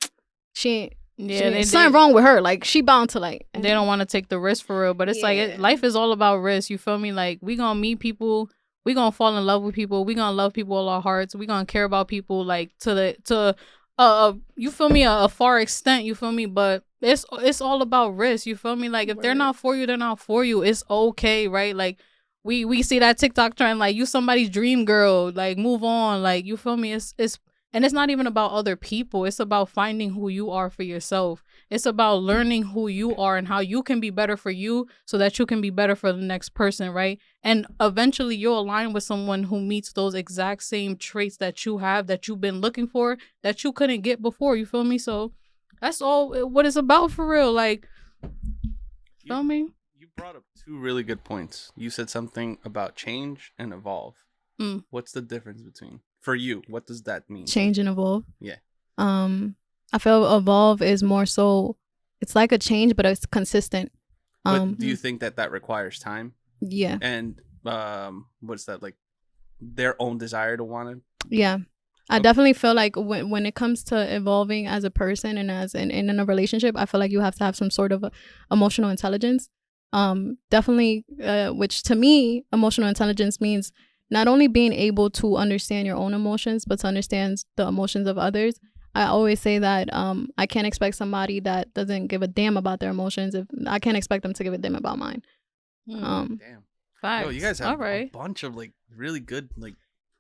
she ain't something wrong with her, like she bound to, like, they don't want to take the risk for real. But it's like life is all about risk, you feel me? Like, we gonna meet people, we gonna fall in love with people, we gonna love people all our hearts, we gonna care about people like to you feel me, a far extent, you feel me? But it's all about risk, you feel me? Like, if they're not for you, they're not for you. It's okay, right? Like, we see that TikTok trend, like, you somebody's dream girl, like, move on, like, you feel me? It's and it's not even about other people. It's about finding who you are for yourself. It's about learning who you are and how you can be better for you so that you can be better for the next person, right? And eventually you'll align with someone who meets those exact same traits that you have, that you've been looking for, that you couldn't get before, you feel me? So that's all what it's about for real. Like, feel me? You brought up two really good points. You said something about change and evolve. What's the difference between, for you, what does that mean? Change and evolve? Yeah. I feel evolve is more so, it's like a change, but it's consistent. But do you think that requires time? Yeah. And what's that, like, their own desire to want it? Yeah. I definitely feel like when it comes to evolving as a person and as in a relationship, I feel like you have to have some sort of emotional intelligence. Definitely, which to me, emotional intelligence means not only being able to understand your own emotions, but to understand the emotions of others. I always say that I can't expect somebody that doesn't give a damn about their emotions. If I can't expect them to give a damn about mine. Damn. Facts. Yo, you guys have all right. a bunch of, like, really good, like,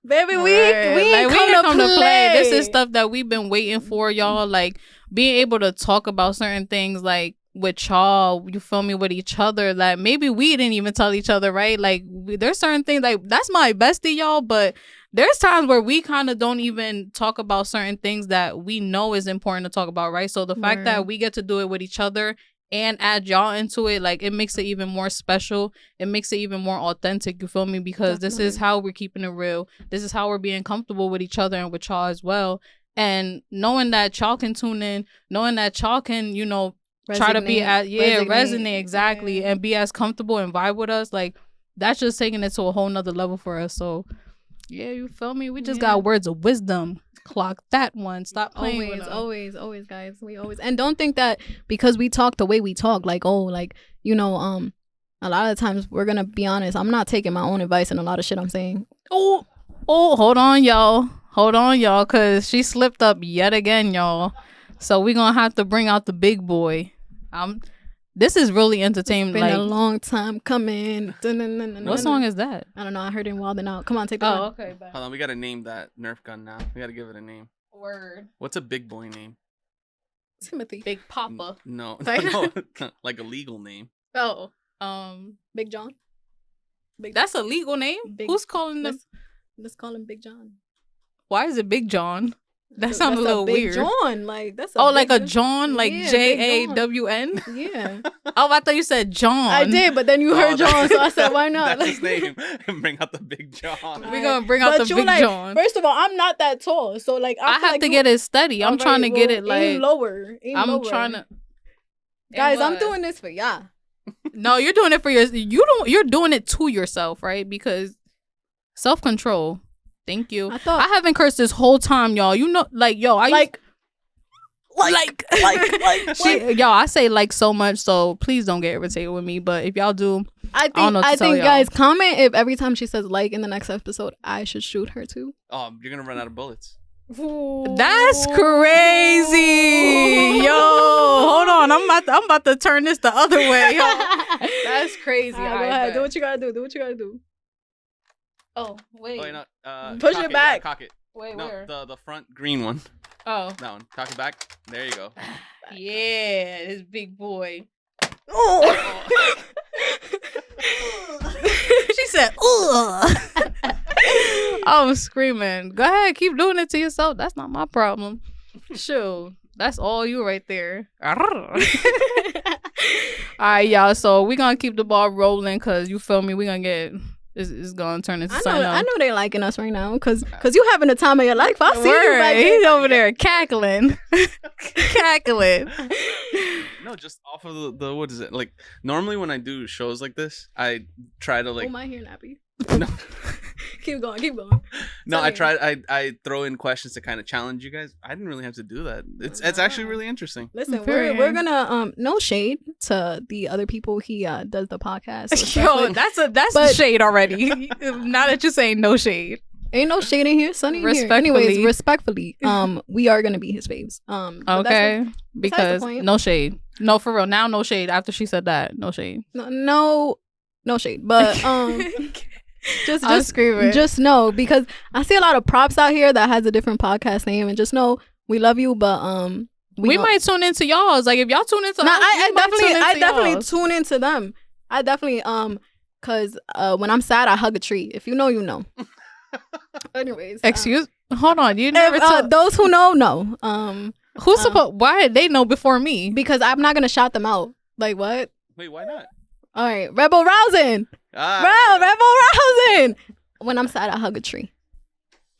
Baby, we Like, ain't we ain't come to play. This is stuff that we've been waiting for, y'all. Like, being able to talk about certain things, like, with y'all, you feel me, with each other. Like, maybe we didn't even tell each other, right? Like, there's certain things, like, that's my bestie, y'all, but there's times where we kind of don't even talk about certain things that we know is important to talk about, right? So the fact that we get to do it with each other and add y'all into it, like, it makes it even more special. It makes it even more authentic, you feel me? Because this is how we're keeping it real. This is how we're being comfortable with each other and with y'all as well. And knowing that y'all can tune in, knowing that y'all can, you know, try to be resonate exactly, and be as comfortable and vibe with us, like, that's just taking it to a whole nother level for us. So yeah, you feel me? We just got words of wisdom. Clock that one. Stop playing with us. Always, guys. We always, and don't think that because we talk the way we talk, like, oh, like, you know, a lot of times we're gonna be honest. I'm not taking my own advice in a lot of shit I'm saying. Oh, hold on, y'all, cause she slipped up yet again, y'all. So we gonna have to bring out the big boy. This is really entertaining. It's been a long time coming. What song is that? I don't know. I heard it in Wild and Out. Come on, take the one. Okay. Bye. Hold on, we gotta name that Nerf gun now. We gotta give it a name. Word. What's a big boy name? Timothy. Big Papa. No, like a legal name. Oh, Big John. That's a legal name. Who's calling them? Let's call him Big John. Why is it Big John? That sounds a little big weird. John, like that's. Like a John, like JAWN. Yeah. Oh, I thought you said John. I did, but then you heard John, so I said, why not? That's his name. Bring out the Big John. We're gonna bring out the Big John. First of all, I'm not that tall, so like I have to get it steady. I'm trying to get it like aim lower. I'm trying to. Guys, I'm doing this for y'all. No, you're doing it for you're doing it to yourself, right? Because self-control. Thank you. I haven't cursed this whole time, y'all. You know, like, yo, I I say like so much, so please don't get irritated with me. But if y'all do, I think guys, comment if every time she says like in the next episode, I should shoot her too. You're gonna run out of bullets. Ooh. That's crazy. Yo, hold on. I'm about to turn this the other way. That's crazy. Go ahead. Do what you gotta do. Oh, wait. No. Push it back. Cock it. Wait, no, where? The front green one. Oh. That one. Cock it back. There you go. Yeah, this big boy. Oh. She said, ugh. I'm screaming. Go ahead, keep doing it to yourself. That's not my problem. Shoot. That's all you right there. All right, y'all. So we're going to keep the ball rolling because you feel me? We're going to get... It's gonna turn into something else. I know they liking us right now because you having the time of your life. I see you right He's over there cackling. No, just off of the what is it? Like normally when I do shows like this, I try to like. Oh, my hair nappy. No. Keep going. No, I throw in questions to kind of challenge you guys. I didn't really have to do that. It's actually really interesting. Listen, we're gonna no shade to the other people he does the podcast. Yo, that's shade already. Now that you're saying no shade. Ain't no shade in here, Sonny. Anyways, respectfully, we are gonna be his faves. Okay, because no shade. No, for real. Now no shade. After she said that, no shade. No shade. But just know, because I see a lot of props out here that has a different podcast name, and just know we love you, but we might tune into y'all's. Like if y'all tune into us, I definitely tune into them. I definitely cause when I'm sad I hug a tree. If you know, you know. Anyways, hold on, you never those who know. Who's supposed? Why did they know before me? Because I'm not gonna shout them out. Like what? Wait, why not? All right, Rebel Rousing. Rebel Rousing. When I'm sad, I hug a tree.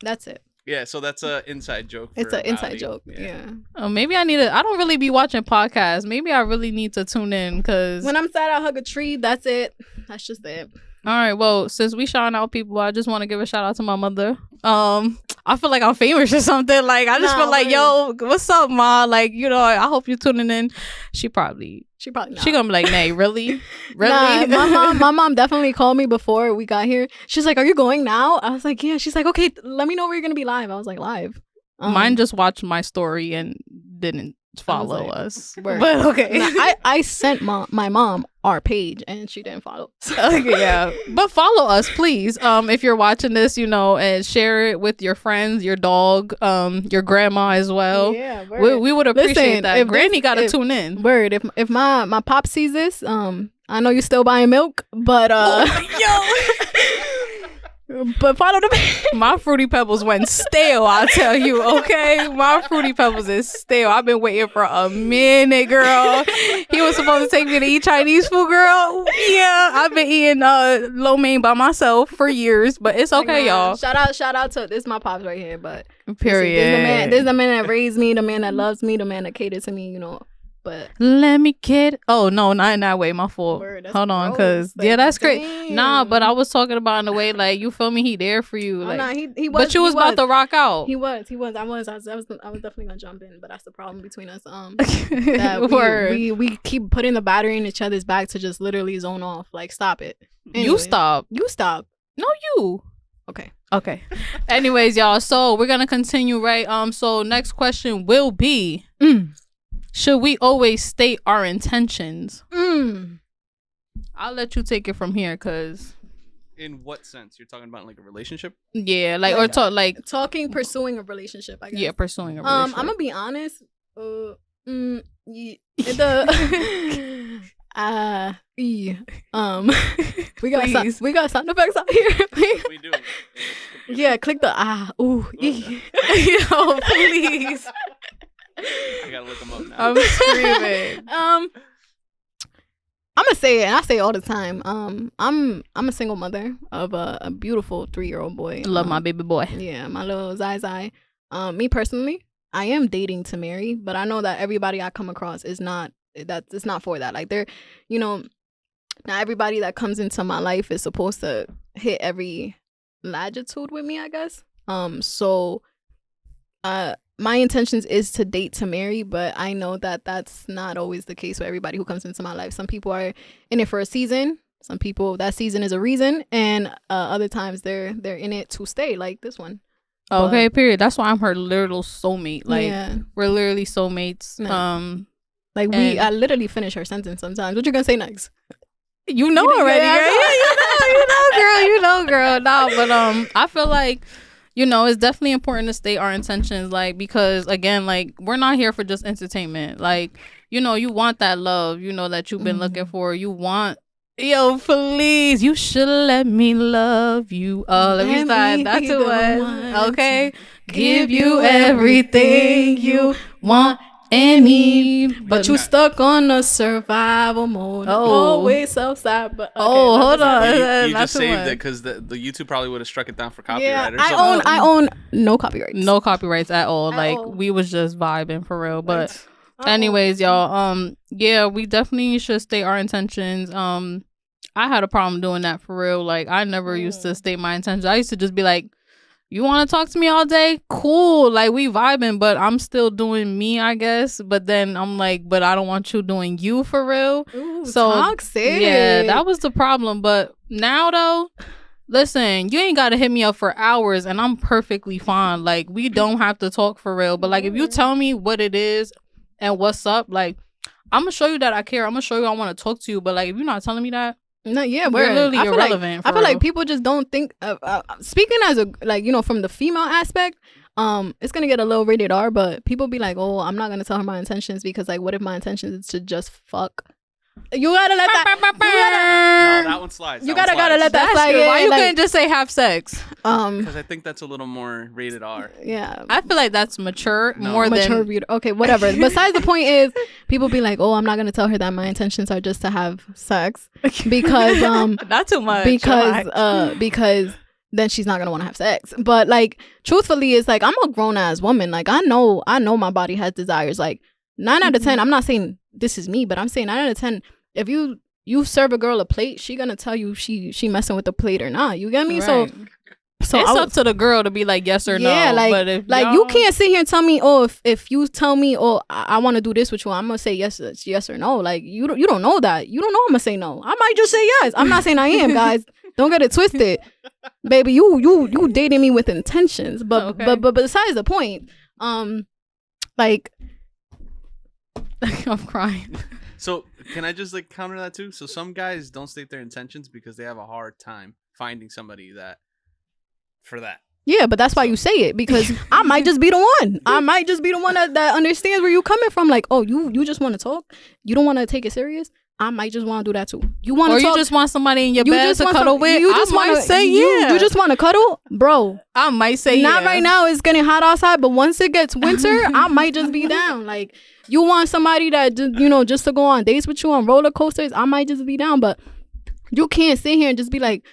That's it. Yeah, so that's an inside joke. It's an inside joke. Yeah. Maybe I need I don't really be watching podcasts. Maybe I really need to tune in because when I'm sad, I hug a tree. That's it. That's just it. All right. Well, since we shouting out people, I just want to give a shout out to my mother. I feel like I'm famous or something. Like I just feel like, yo, what's up, ma? Like, you know, I hope you're tuning in. She probably not. She gonna be like, nay, really? Nah, my mom definitely called me before we got here. She's like, are you going now? I was like, yeah. She's like, okay, let me know where you're gonna be live. I was like, live. Mine just watched my story and didn't follow us. But okay. I sent my mom our page, and she didn't follow. Yeah, but follow us, please. If you're watching this, and share it with your friends, your dog, your grandma as well. Yeah, we would appreciate that. Granny got to tune in. Word. If my pop sees this, I know you still buying milk, but but follow the page. My Fruity Pebbles went stale, I'll tell you, okay? My Fruity Pebbles is stale. I've been waiting for a minute, girl. He was supposed to take me to eat Chinese food, girl. Yeah, I've been eating lo mein by myself for years, but it's okay, y'all. Shout out to this my pops right here, but period. This is the man that raised me, the man that loves me, the man that caters to me, But let me kid. Oh no, not in that way. My fault. Word, hold on, cause like, that's crazy. Nah, but I was talking about in the way like you feel me. He there for you. Like, nah, he was. But you was about to rock out. He was. I was definitely gonna jump in, but that's the problem between us. That we keep putting the battery in each other's back to just literally zone off. Like, stop it. Anyway, You stop. No, you. Okay. Anyways, y'all. So we're gonna continue, right? So next question will be. Should we always state our intentions? I'll let you take it from here, cause. In what sense? You're talking about like a relationship? Yeah, pursuing a relationship. I guess. Yeah, pursuing a relationship. I'm gonna be honest. We got sound effects out here. We do. Yeah, click the Yo, please. I gotta look them up now. I'm screaming. I'm gonna say it, and I say it all the time. I'm a single mother of a beautiful 3-year-old boy. Love my baby boy. Yeah, my little Zai. Me personally, I am dating to marry, but I know that everybody I come across is not. It's not for that. Like, they're, not everybody that comes into my life is supposed to hit every latitude with me, I guess. So my intentions is to date to marry, but I know that that's not always the case for everybody who comes into my life. Some people are in it for a season. Some people, that season is a reason, and other times they're in it to stay, like this one. Okay, period. That's why I'm her literal soulmate. Like, we're literally soulmates. No. I literally finish her sentence sometimes. What you gonna say next? You know already, girl. You know, girl. Nah, but I feel like, it's definitely important to state our intentions, like, because again, like, we're not here for just entertainment. Like, you want that love, that you've been looking for. You want, please, you should let me love you. Let me start. That's the one. Okay, give you everything you want. But you stuck on a survival mode. Always self-side. But okay, hold on. You just saved it because the YouTube probably would have struck it down for copyright. Yeah, or something. I own no copyrights. No copyrights at all. We was just vibing for real. But anyways, y'all. Yeah, we definitely should state our intentions. I had a problem doing that for real. Like, I never used to state my intentions. I used to just be like, you want to talk to me all day? Cool. Like, we vibing, but I'm still doing me, I guess. But then I'm like, but I don't want you doing you for real. Ooh, so toxic. Yeah, that was the problem. But now, though, listen, you ain't got to hit me up for hours and I'm perfectly fine. Like, we don't have to talk for real. But, like, if you tell me what it is and what's up, like, I'm going to show you that I care. I'm going to show you I want to talk to you. But, like, if you're not telling me that, no, yeah, we're literally irrelevant. I feel like people just don't think. Speaking as from the female aspect, it's gonna get a little rated R, but people be like, "Oh, I'm not gonna tell her my intentions because, like, what if my intentions is to just fuck?" You gotta let that. No, that one slides. You gotta let that slide. Why you couldn't just say have sex? Because I think that's a little more rated R. Yeah, I feel like that's mature more mature. Than Okay, whatever. Besides, the point is, people be like, "Oh, I'm not gonna tell her that my intentions are just to have sex because not too much because." Then she's not gonna want to have sex. But, like, truthfully, it's like, I'm a grown ass woman. Like, I know my body has desires. Like, 9 out of 10. I'm not saying this is me, but I'm saying 9 out of 10. If you serve a girl a plate, she gonna tell you she messing with the plate or not. You get me? Right. So it's up to the girl to be like yes or no. Yeah, like, but if you can't sit here and tell me, oh, if you tell me, oh, I want to do this with you, I'm gonna say yes or no. Like, you don't know that. You don't know I'm gonna say no. I might just say yes. I'm not saying I am, guys. Don't get it twisted, baby. You dating me with intentions, but besides the point, like, I'm crying. So can I just like counter that too? So some guys don't state their intentions because they have a hard time finding somebody that for that. Yeah, but that's why you say it, because I might just be the one. I might just be the one that understands where you coming from. Like, oh, you just want to talk. You don't want to take it serious. I might just want to do that too. You want to or talk, you just want somebody in your you bed just to want cuddle some- with. you just I might wanna- say you just want to cuddle, bro. I might say Not yeah. right now. It's getting hot outside, but once it gets winter, I might just be down. Like, you want somebody that just to go on dates with you on roller coasters, I might just be down. But you can't sit here and just be like,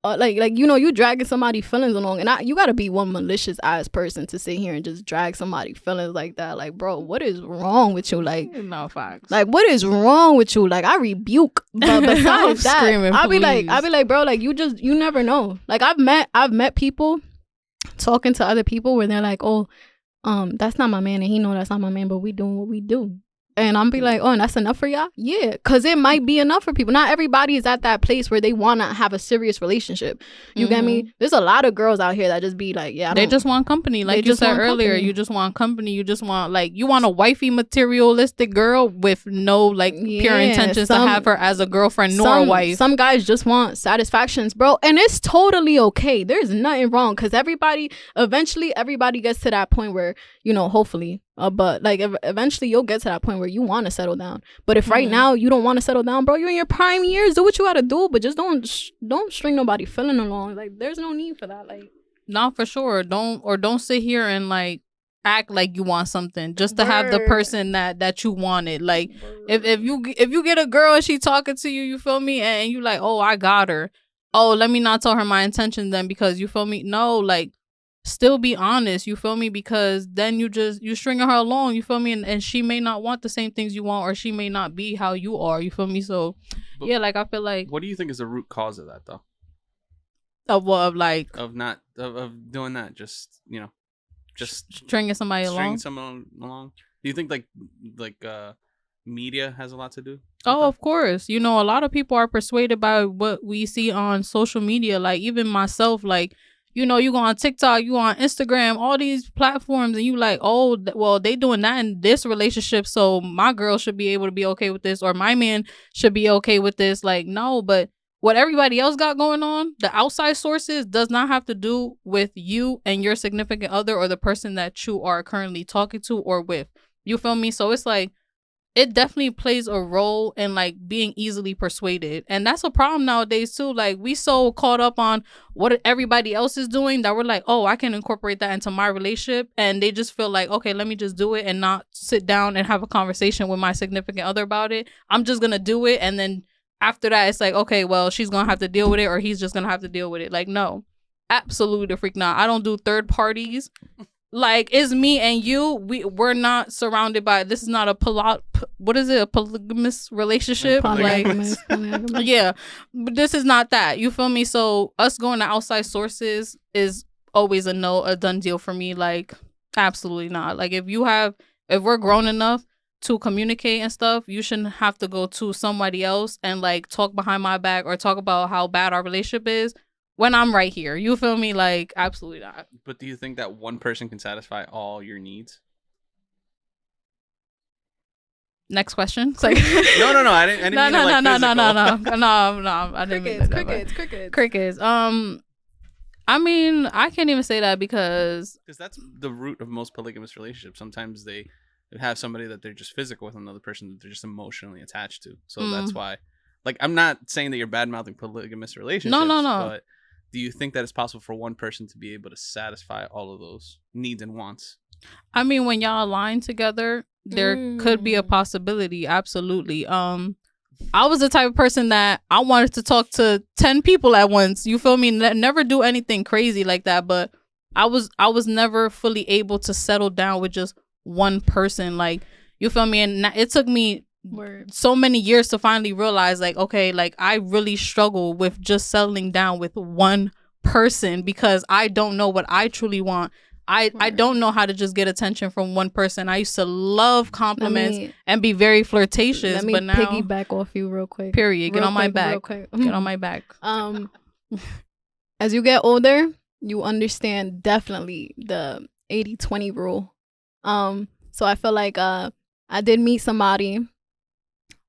you dragging somebody's feelings along, and you gotta be one malicious ass person to sit here and just drag somebody's feelings like that. Like, bro, what is wrong with you? Like, no facts. like, what is wrong with you? Like, I rebuke. But besides that, screaming, I'll be please. like, bro, like, you never know. Like, I've met people talking to other people where they're like, oh, that's not my man, and he know that's not my man, but we doing what we do. And I'm be like, oh, and that's enough for y'all? Yeah, because it might be enough for people. Not everybody is at that place where they want to have a serious relationship. You get me? There's a lot of girls out here that just be like, yeah, they just want company. Like you said earlier, you just want company. You just want, like, you want a wifey materialistic girl with no, like, pure intentions to have her as a girlfriend nor a wife. Some guys just want satisfactions, bro. And it's totally okay. There's nothing wrong, because eventually everybody gets to that point where, hopefully, but like eventually you'll get to that point where you want to settle down. But if right now you don't want to settle down, bro, you're in your prime years, do what you gotta do, but just don't string nobody feeling along. Like, there's no need for that. Like, no, for sure. Don't sit here and like act like you want something just to have the person that you wanted. Like, if you get a girl and she talking to you, you feel me, and you like, oh, I got her, oh, let me not tell her my intentions then, because you feel me. No, like, still be honest, you feel me, because then you stringing her along, you feel me, and she may not want the same things you want, or she may not be how you are, you feel me. So But yeah, like, I feel like, what do you think is the root cause of that though? of what? Of like, Of not of doing that, just just stringing somebody along. someone along. Do you think like media has a lot to do with Oh, that? of course. A lot of people are persuaded by what we see on social media. Like, even myself, like, you go on TikTok, you on Instagram, all these platforms, and you like, oh, well, they doing that in this relationship, so my girl should be able to be okay with this, or my man should be okay with this. Like, no, but what everybody else got going on, the outside sources, does not have to do with you and your significant other or the person that you are currently talking to or with. You feel me? So it's like, it definitely plays a role in like being easily persuaded. And that's a problem nowadays too. Like, we so caught up on what everybody else is doing that we're like, oh, I can incorporate that into my relationship. And they just feel like, okay, let me just do it and not sit down and have a conversation with my significant other about it. I'm just going to do it. And then after that, it's like, okay, well, she's going to have to deal with it, or he's just going to have to deal with it. Like, no, absolutely the freak not. I don't do third parties. Like, it's me and you. We're not surrounded by, this is not a polygamous relationship. polygamous. Yeah, but this is not that. You feel me? So us going to outside sources is always a done deal for me. Like, absolutely not. Like, if we're grown enough to communicate and stuff, you shouldn't have to go to somebody else and like talk behind my back or talk about how bad our relationship is when I'm right here. You feel me? Like, absolutely not. But do you think that one person can satisfy all your needs? Next question. It's like, No. I didn't no, mean it like no. I didn't mean it that way. Crickets. I mean, I can't even say that because that's the root of most polygamous relationships. Sometimes they have somebody that they're just physical with, another person that they're just emotionally attached to. So that's why. Like, I'm not saying that you're bad-mouthing polygamous relationships. No. But do you think that it's possible for one person to be able to satisfy all of those needs and wants? I mean, when y'all align together, there could be a possibility. Absolutely. I was the type of person that I wanted to talk to 10 people at once. You feel me? Never do anything crazy like that. But I was never fully able to settle down with just one person. Like, you feel me? And it took me so many years to finally realize, like, okay, like, I really struggle with just settling down with one person because I don't know what I truly want. I don't know how to just get attention from one person. I used to love compliments and be very flirtatious, but now piggyback off you real quick. Period. Get on my back. Get on my back. As you get older, you understand definitely the 80-20 rule. So I feel like I did meet somebody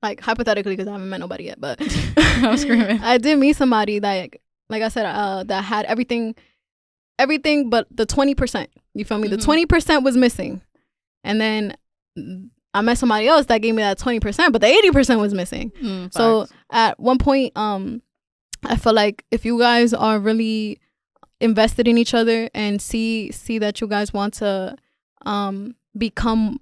like hypothetically, because I haven't met nobody yet, but I'm screaming. I did meet somebody that, like I said, that had everything but the 20%. You feel me? The 20% was missing, and then I met somebody else that gave me that 20%, but the 80% was missing. So at one point, I feel like if you guys are really invested in each other and see that you guys want to become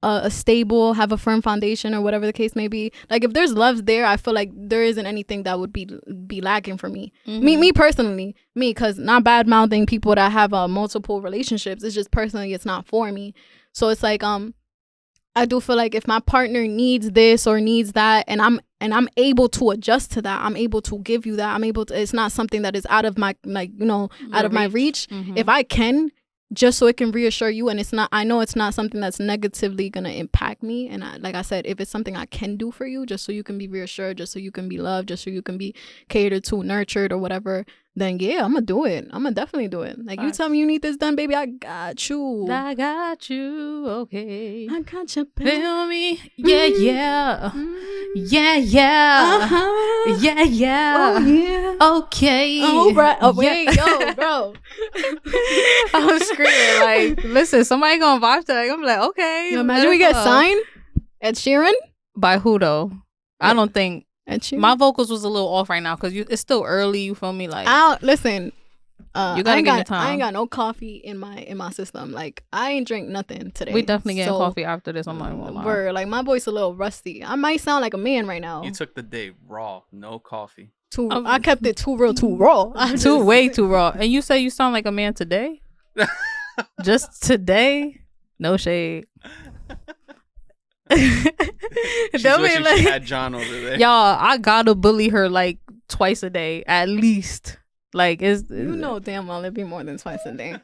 a stable, have a firm foundation, or whatever the case may be, like if there's love there, I feel like there isn't anything that would be lacking for me. Me personally, because not bad mouthing people that have multiple relationships. It's just personally, it's not for me. So it's like I do feel like if my partner needs this or needs that, and I'm able to adjust to that, I'm able to give you that, I'm able to, it's not something that is out of my, like, you know, out of my reach. If I can, just so it can reassure you, and it's not, I know it's not something that's negatively gonna impact me, and like I said, if it's something I can do for you, just so you can be reassured, just so you can be loved, just so you can be catered to, nurtured, or whatever, then yeah, I'm gonna do it. I'm gonna definitely do it. Like, you tell me you need this done, baby, I got you. I got you. Okay, I got you. Feel me? Yeah. Yeah. Yeah. Oh yeah. Okay. Oh right. Oh yeah. wait, yo, bro. I was screaming like, listen, somebody gonna vibe to that. I'm like, okay. Yo, imagine we get signed. Ed Sheeran. By who though? I don't think. Ed Sheeran. My vocals was a little off right now because it's still early. You feel me? Like, listen. You gotta give me time. I ain't got no coffee in my system. Like, I ain't drink nothing today. We definitely getting coffee after this. I'm not gonna lie. Word, like my voice a little rusty. I might sound like a man right now. You took the day raw, no coffee. I kept it too real, too raw. Way too raw. And you say you sound like a man today? Just today? No shade. She's wishing she had John over there. Y'all, I gotta bully her like twice a day at least. Like, you know damn well it'd be more than twice a day.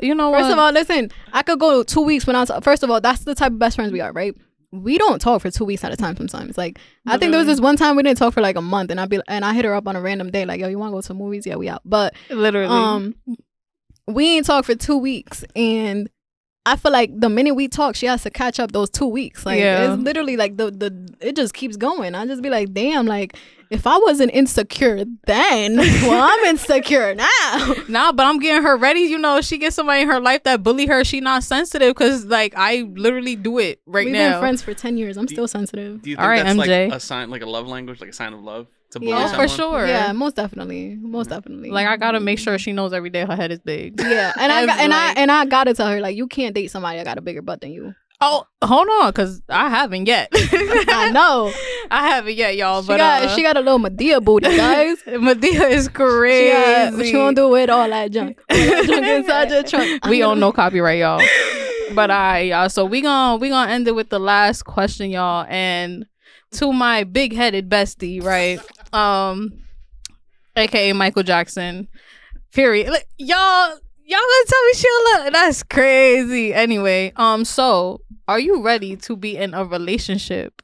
You know First what? of all, listen, I could go 2 weeks without. First of all, that's the type of best friends we are, right? We don't talk for 2 weeks at a time sometimes. Like, I think there was this one time we didn't talk for like a month, and I hit her up on a random day like, yo, you want to go to the movies? Yeah, we out. But literally, we ain't talk for 2 weeks, and I feel like the minute we talk, she has to catch up those 2 weeks. Like, it's literally like it just keeps going. I just be like, damn, like, if I wasn't insecure then, well, I'm insecure now. Nah, but I'm getting her ready. You know, if she gets somebody in her life that bully her, she not sensitive, because like I literally do it now. We've been friends for 10 years. I'm still sensitive. Do you think that's MJ. Like a sign, like a love language, like a sign of love? To bully someone? For sure. Yeah, most definitely. Like, I gotta make sure she knows every day her head is big. Yeah, and I gotta tell her, like, you can't date somebody that got a bigger butt than you. Oh, hold on, because I haven't yet. I know. I haven't yet, y'all. She got a little Medea booty, guys. Medea is crazy. What you gonna do with all that junk? All that junk inside your trunk. We own no copyright, y'all. But y'all. So we gonna end it with the last question, y'all. And to my big-headed bestie, right? AKA Michael Jackson. Period. Like, y'all gonna tell me she'll look? That's crazy. Anyway, so are you ready to be in a relationship?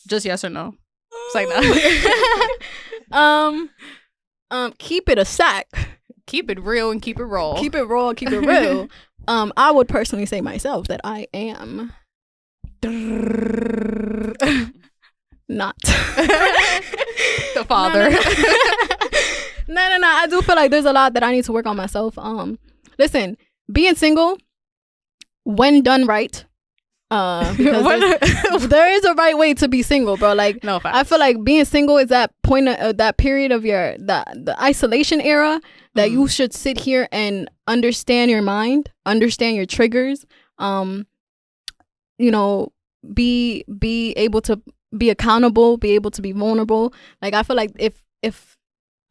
Just yes or no? It's like that. Keep it a sack. Keep it real and keep it raw. Keep it raw, keep it real. I would personally say myself that I am not the father. No. I do feel like there's a lot that I need to work on myself. Listen, being single, when done right, because there is a right way to be single, bro. Like, no facts. I feel like being single is that point of that period of the isolation era that you should sit here and understand your mind, understand your triggers, you know, be able to be accountable, be able to be vulnerable. Like, I feel like if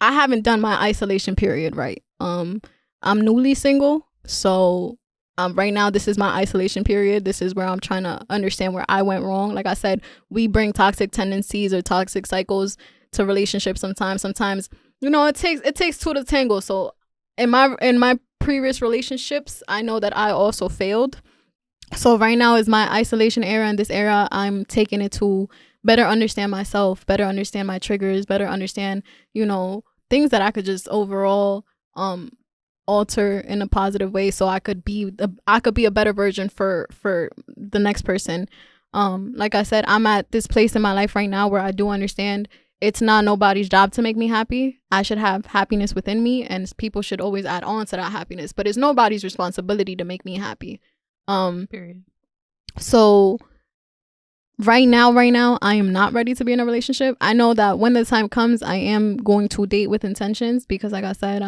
I haven't done my isolation period right, I'm newly single, so right now this is my isolation period. This is where I'm trying to understand where I went wrong. Like I said, we bring toxic tendencies or toxic cycles to relationships sometimes, you know, it takes two to tango. So in my previous relationships, I know that I also failed. So right now is my isolation era, and this era I'm taking it to better understand myself, better understand my triggers, better understand, you know, things that I could just overall alter in a positive way, so I could be a better version for the next person. Like I said, I'm at this place in my life right now where I do understand it's not nobody's job to make me happy. I should have happiness within me, and people should always add on to that happiness. But it's nobody's responsibility to make me happy. Period. So right now, I am not ready to be in a relationship. I know that when the time comes, I am going to date with intentions because, like I said,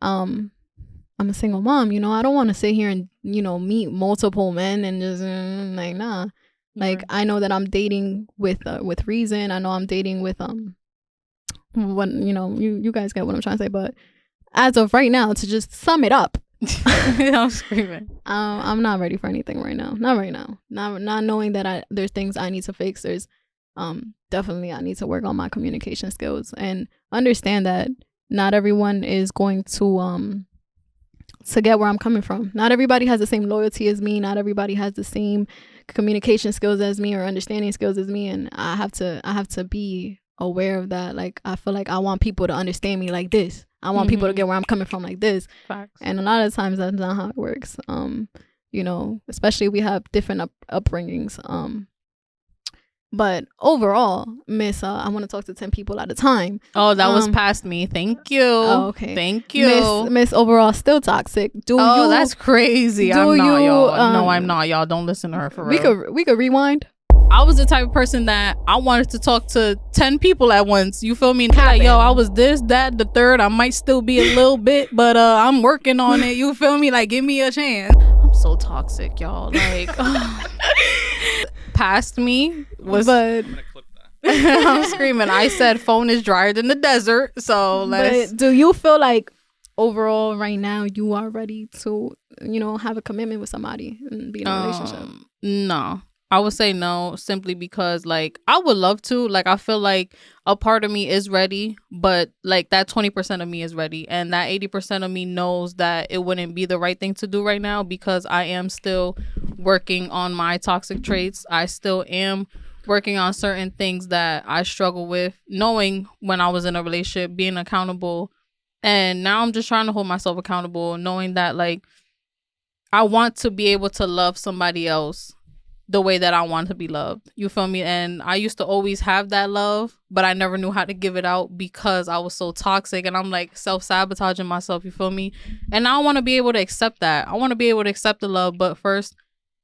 I'm a single mom. You know, I don't want to sit here and, you know, meet multiple men and just like, nah. Like, I know that I'm dating with reason. I know I'm dating with what, you know, you guys get what I'm trying to say. But as of right now, to just sum it up, I'm screaming. I'm not ready for anything right now. Not right now. Not knowing that there's things I need to fix. There's definitely I need to work on my communication skills and understand that not everyone is going to get where I'm coming from. Not everybody has the same loyalty as me. Not everybody has the same communication skills as me or understanding skills as me, and I have to be aware of that. Like, I feel like I want people to understand me like this. I want people to get where I'm coming from like this. Facts. And a lot of times that's not how it works. You know, especially we have different upbringings. But overall, Miss, I want to talk to 10 people at a time. Oh, that was past me. Thank you. Oh, okay. Thank you. Miss overall still toxic. That's crazy. I'm not, y'all. No, I'm not, y'all. Don't listen to her for real. We could rewind. I was the type of person that I wanted to talk to 10 people at once. You feel me? Like, yo, I was this, that, the third. I might still be a little bit, but I'm working on it. You feel me? Like, give me a chance. I'm so toxic, y'all. Like, past me was. But I'm gonna clip that. I'm screaming. I said phone is drier than the desert. So let's. But do you feel like overall right now you are ready to, you know, have a commitment with somebody and be in a relationship? No. I would say no, simply because, like, I would love to. Like, I feel like a part of me is ready, but, like, that 20% of me is ready. And that 80% of me knows that it wouldn't be the right thing to do right now because I am still working on my toxic traits. I still am working on certain things that I struggle with, knowing when I was in a relationship, being accountable. And now I'm just trying to hold myself accountable, knowing that, like, I want to be able to love somebody else the way that I want to be loved. You feel me? And I used to always have that love, but I never knew how to give it out because I was so toxic and I'm like self-sabotaging myself. You feel me? And I want to be able to accept that. I want to be able to accept the love, but first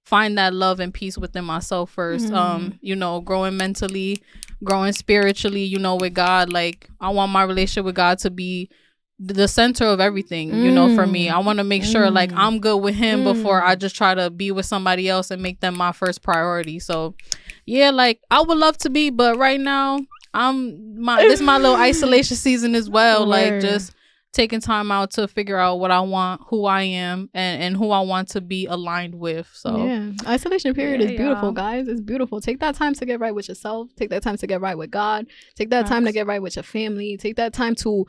find that love and peace within myself first. You know, growing mentally, growing spiritually, you know, with God. Like, I want my relationship with God to be the center of everything, you know, for me. I want to make sure, like, I'm good with him before I just try to be with somebody else and make them my first priority. So, yeah, like, I would love to be, but right now, this is my little isolation season as well. Like, just taking time out to figure out what I want, who I am, and who I want to be aligned with. So, yeah, isolation period is beautiful, guys. It's beautiful. Take that time to get right with yourself. Take that time to get right with God. Take that time to get right with your family. Take that time to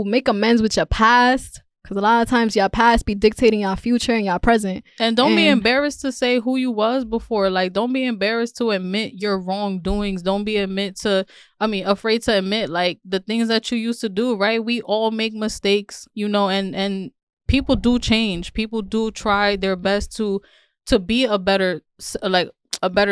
make amends with your past, because a lot of times your past be dictating your future and your present. And don't be embarrassed to say who you was before. Like, don't be embarrassed to admit your wrongdoings. Don't be afraid to admit, like, the things that you used to do, right? We all make mistakes, you know, and people do change. People do try their best to be a better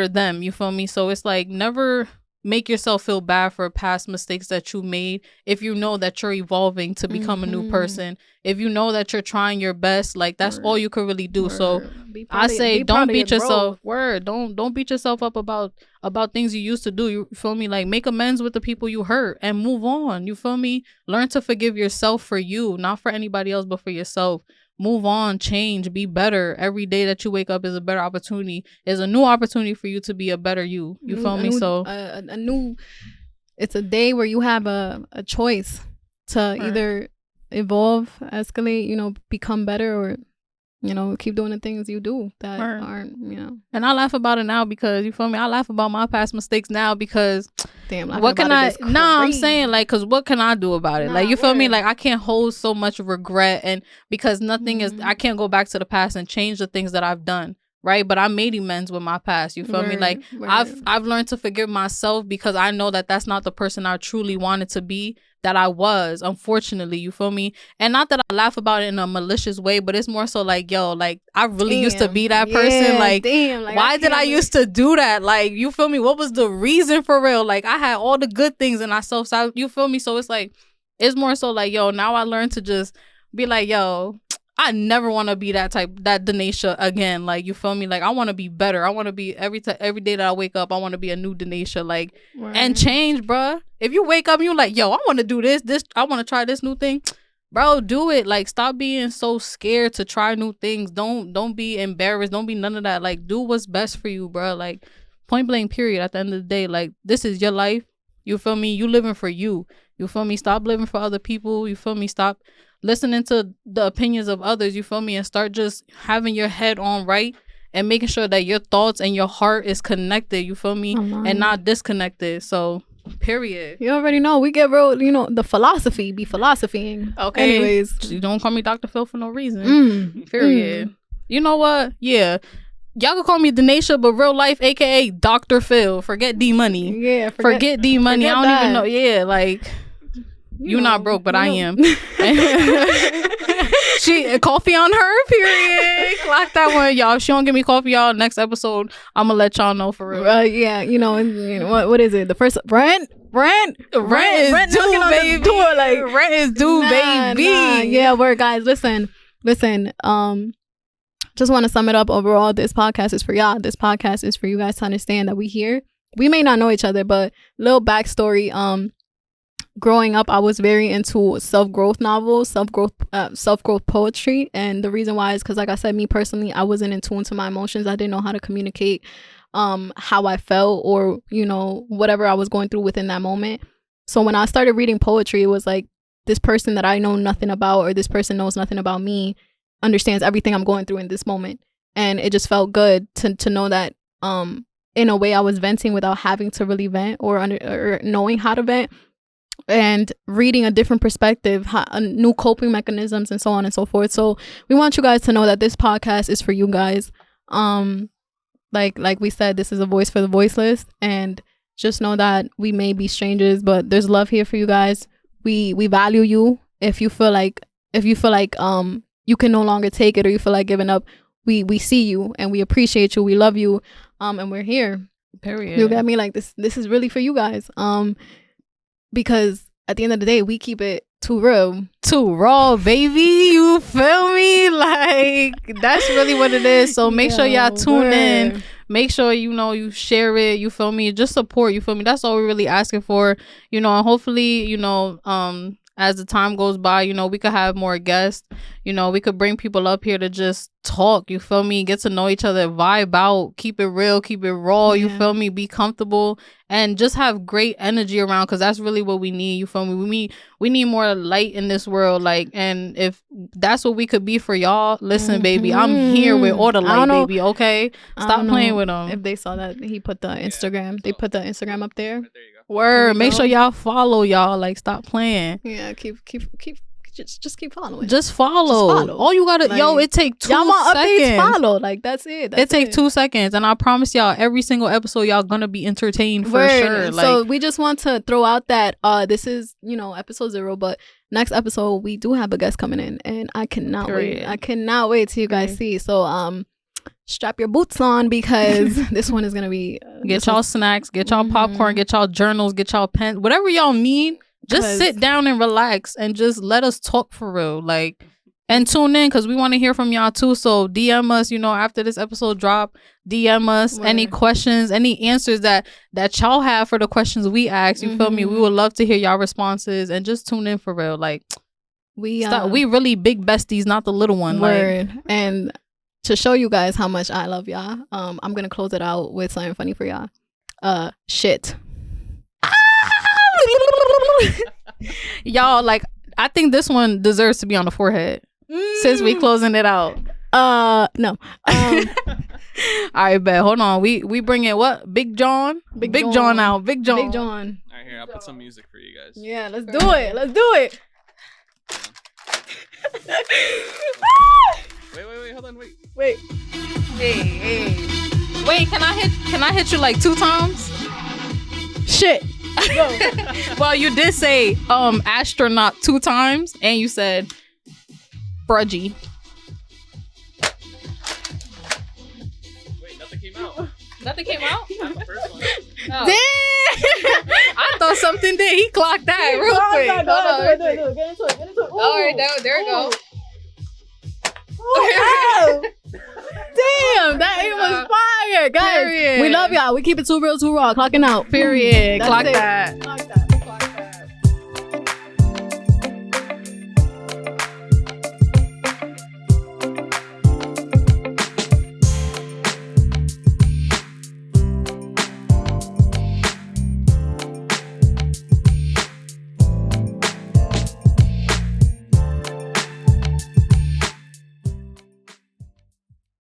them, you feel me? So it's like, never make yourself feel bad for past mistakes that you made. If you know that you're evolving to become a new person, if you know that you're trying your best, like, that's all you could really do. So I say, don't beat yourself. Don't beat yourself up about things you used to do. You feel me? Like, make amends with the people you hurt and move on. You feel me? Learn to forgive yourself for you, not for anybody else, but for yourself. Move on, change, be better. Every day that you wake up is a better opportunity, is a new opportunity for you to be a better you. You feel me? So it's a day where you have a choice to either evolve, escalate, you know, become better, or, you know, keep doing the things you do that aren't, you know. And I laugh about it now because, you feel me, I laugh about my past mistakes now because what can I'm saying, like, because what can I do about it? Like, you feel me? Like, I can't hold so much regret, and because nothing is, I can't go back to the past and change the things that I've done. right? But I made amends with my past. You feel me? Like I've learned to forgive myself because I know that that's not the person I truly wanted to be, that I was, unfortunately. You feel me? And not that I laugh about it in a malicious way, but it's more so like, yo, like I really used to be that person. Like, why did I used to do that? Like, you feel me? What was the reason for real? Like, I had all the good things and I self-sabotage. You feel me? So it's like, it's more so like, yo, now I learned to just be like, yo, I never want to be that Denisha again. Like, you feel me? Like, I want to be better. I want to be every day that I wake up, I want to be a new Denisha. Like, and change, bruh. If you wake up and you're like, yo, I want to do this, I want to try this new thing, bro, do it. Like, stop being so scared to try new things. Don't be embarrassed. Don't be none of that. Like, do what's best for you, bro. Like, point blank, period. At the end of the day, like, this is your life. You feel me? You living for you. You feel me? Stop living for other people. You feel me? Stop listening to the opinions of others. You feel me? And start just having your head on right and making sure that your thoughts and your heart is connected. You feel me? And not disconnected. So, period. You already know. We get real, you know, the philosophy be philosophying. Okay. Anyways. You don't call me Dr. Phil for no reason. Period. You know what? Yeah. Y'all can call me Denisha, but real life, aka Dr. Phil. Forget D Money. Yeah. Forget D Money. I don't even know. Yeah, like, you not broke, but I am. She coffee on her, period. Clock that one, y'all. If she don't give me coffee, y'all, next episode, I'm gonna let y'all know for real. Yeah, you know what is it? The first rent is due, baby. Rent is due, baby. Yeah, word, guys. Listen. Just want to sum it up. Overall, this podcast is for y'all. This podcast is for you guys to understand that we here. We may not know each other, but little backstory. Growing up, I was very into self-growth novels, self-growth poetry. And the reason why is because, like I said, me personally, I wasn't in tune to my emotions. I didn't know how to communicate how I felt, or, you know, whatever I was going through within that moment. So when I started reading poetry, it was like this person that I know nothing about, or this person knows nothing about me, understands everything I'm going through in this moment. And it just felt good to know that in a way I was venting without having to really vent, or knowing how to vent. And reading a different perspective, new coping mechanisms, and so on and so forth. So we want you guys to know that this podcast is for you guys. Like we said, this is a voice for the voiceless, and just know that we may be strangers, but there's love here for you guys. We value you. If you feel like you can no longer take it, or you feel like giving up, we see you and we appreciate you. We love you, and we're here. Period. You get me? Like, this is really for you guys. Because at the end of the day, we keep it too real. Too raw, baby. You feel me? Like, that's really what it is. So make sure y'all tune in. Make sure, you know, you share it. You feel me? Just support. You feel me? That's all we're really asking for. You know, and hopefully, you know, as the time goes by, you know, we could have more guests. You know, we could bring people up here to just talk. You feel me? Get to know each other, vibe out, keep it real, keep it raw. You feel me? Be comfortable and just have great energy around, because that's really what we need. You feel me? We need more light in this world. Like, and if that's what we could be for y'all, listen, baby, I'm here with all the light, baby. Okay, stop playing with them. If they saw that he put the Instagram, they put the Instagram up there. There you go. Word. Make sure y'all follow, y'all. Like, stop playing. Yeah, keep just keep following. Just follow. All you gotta, like, it take 2 y'all want seconds. Updates, follow. Like, that's it. It take 2 seconds, and I promise y'all, every single episode, y'all gonna be entertained for sure. Like, so we just want to throw out that this is, you know, episode 0, but next episode we do have a guest coming in, and I cannot wait. I cannot wait till you guys see. So strap your boots on, because this one is gonna be get y'all snacks, get y'all popcorn, get y'all journals, get y'all pens, whatever y'all need. Just sit down and relax and just let us talk for real. Like, and tune in, because we want to hear from y'all too. So DM us, you know, after this episode drop, DM us any questions, any answers that y'all have for the questions we ask. You feel me? We would love to hear y'all responses, and just tune in for real. Like, we really big besties, not the little one. Word. Like, and to show you guys how much I love y'all, I'm gonna close it out with something funny for y'all. Shit. Y'all, like, I think this one deserves to be on the forehead since we closing it out. No. All right, bet. Hold on. We bring in what? Big John out. Big John. All right, here, I'll put some music for you guys. Yeah, let's do it. Let's do it. Wait, hold hold on, wait. Hey. Wait, can I hit you like 2 times? Shit. Go. Well, you did say astronaut 2 times, and you said brudgy. Wait, nothing came out. Nothing came out? Not the first one. Oh. Damn! I thought something did. He clocked that real quick. Hold on. Do it. Get into it. All right, there we go. Oh, damn, that aim was fire, guys. Period. We love y'all. We keep it too real, too raw. Clocking out. Period. That's Clock it. that. Clock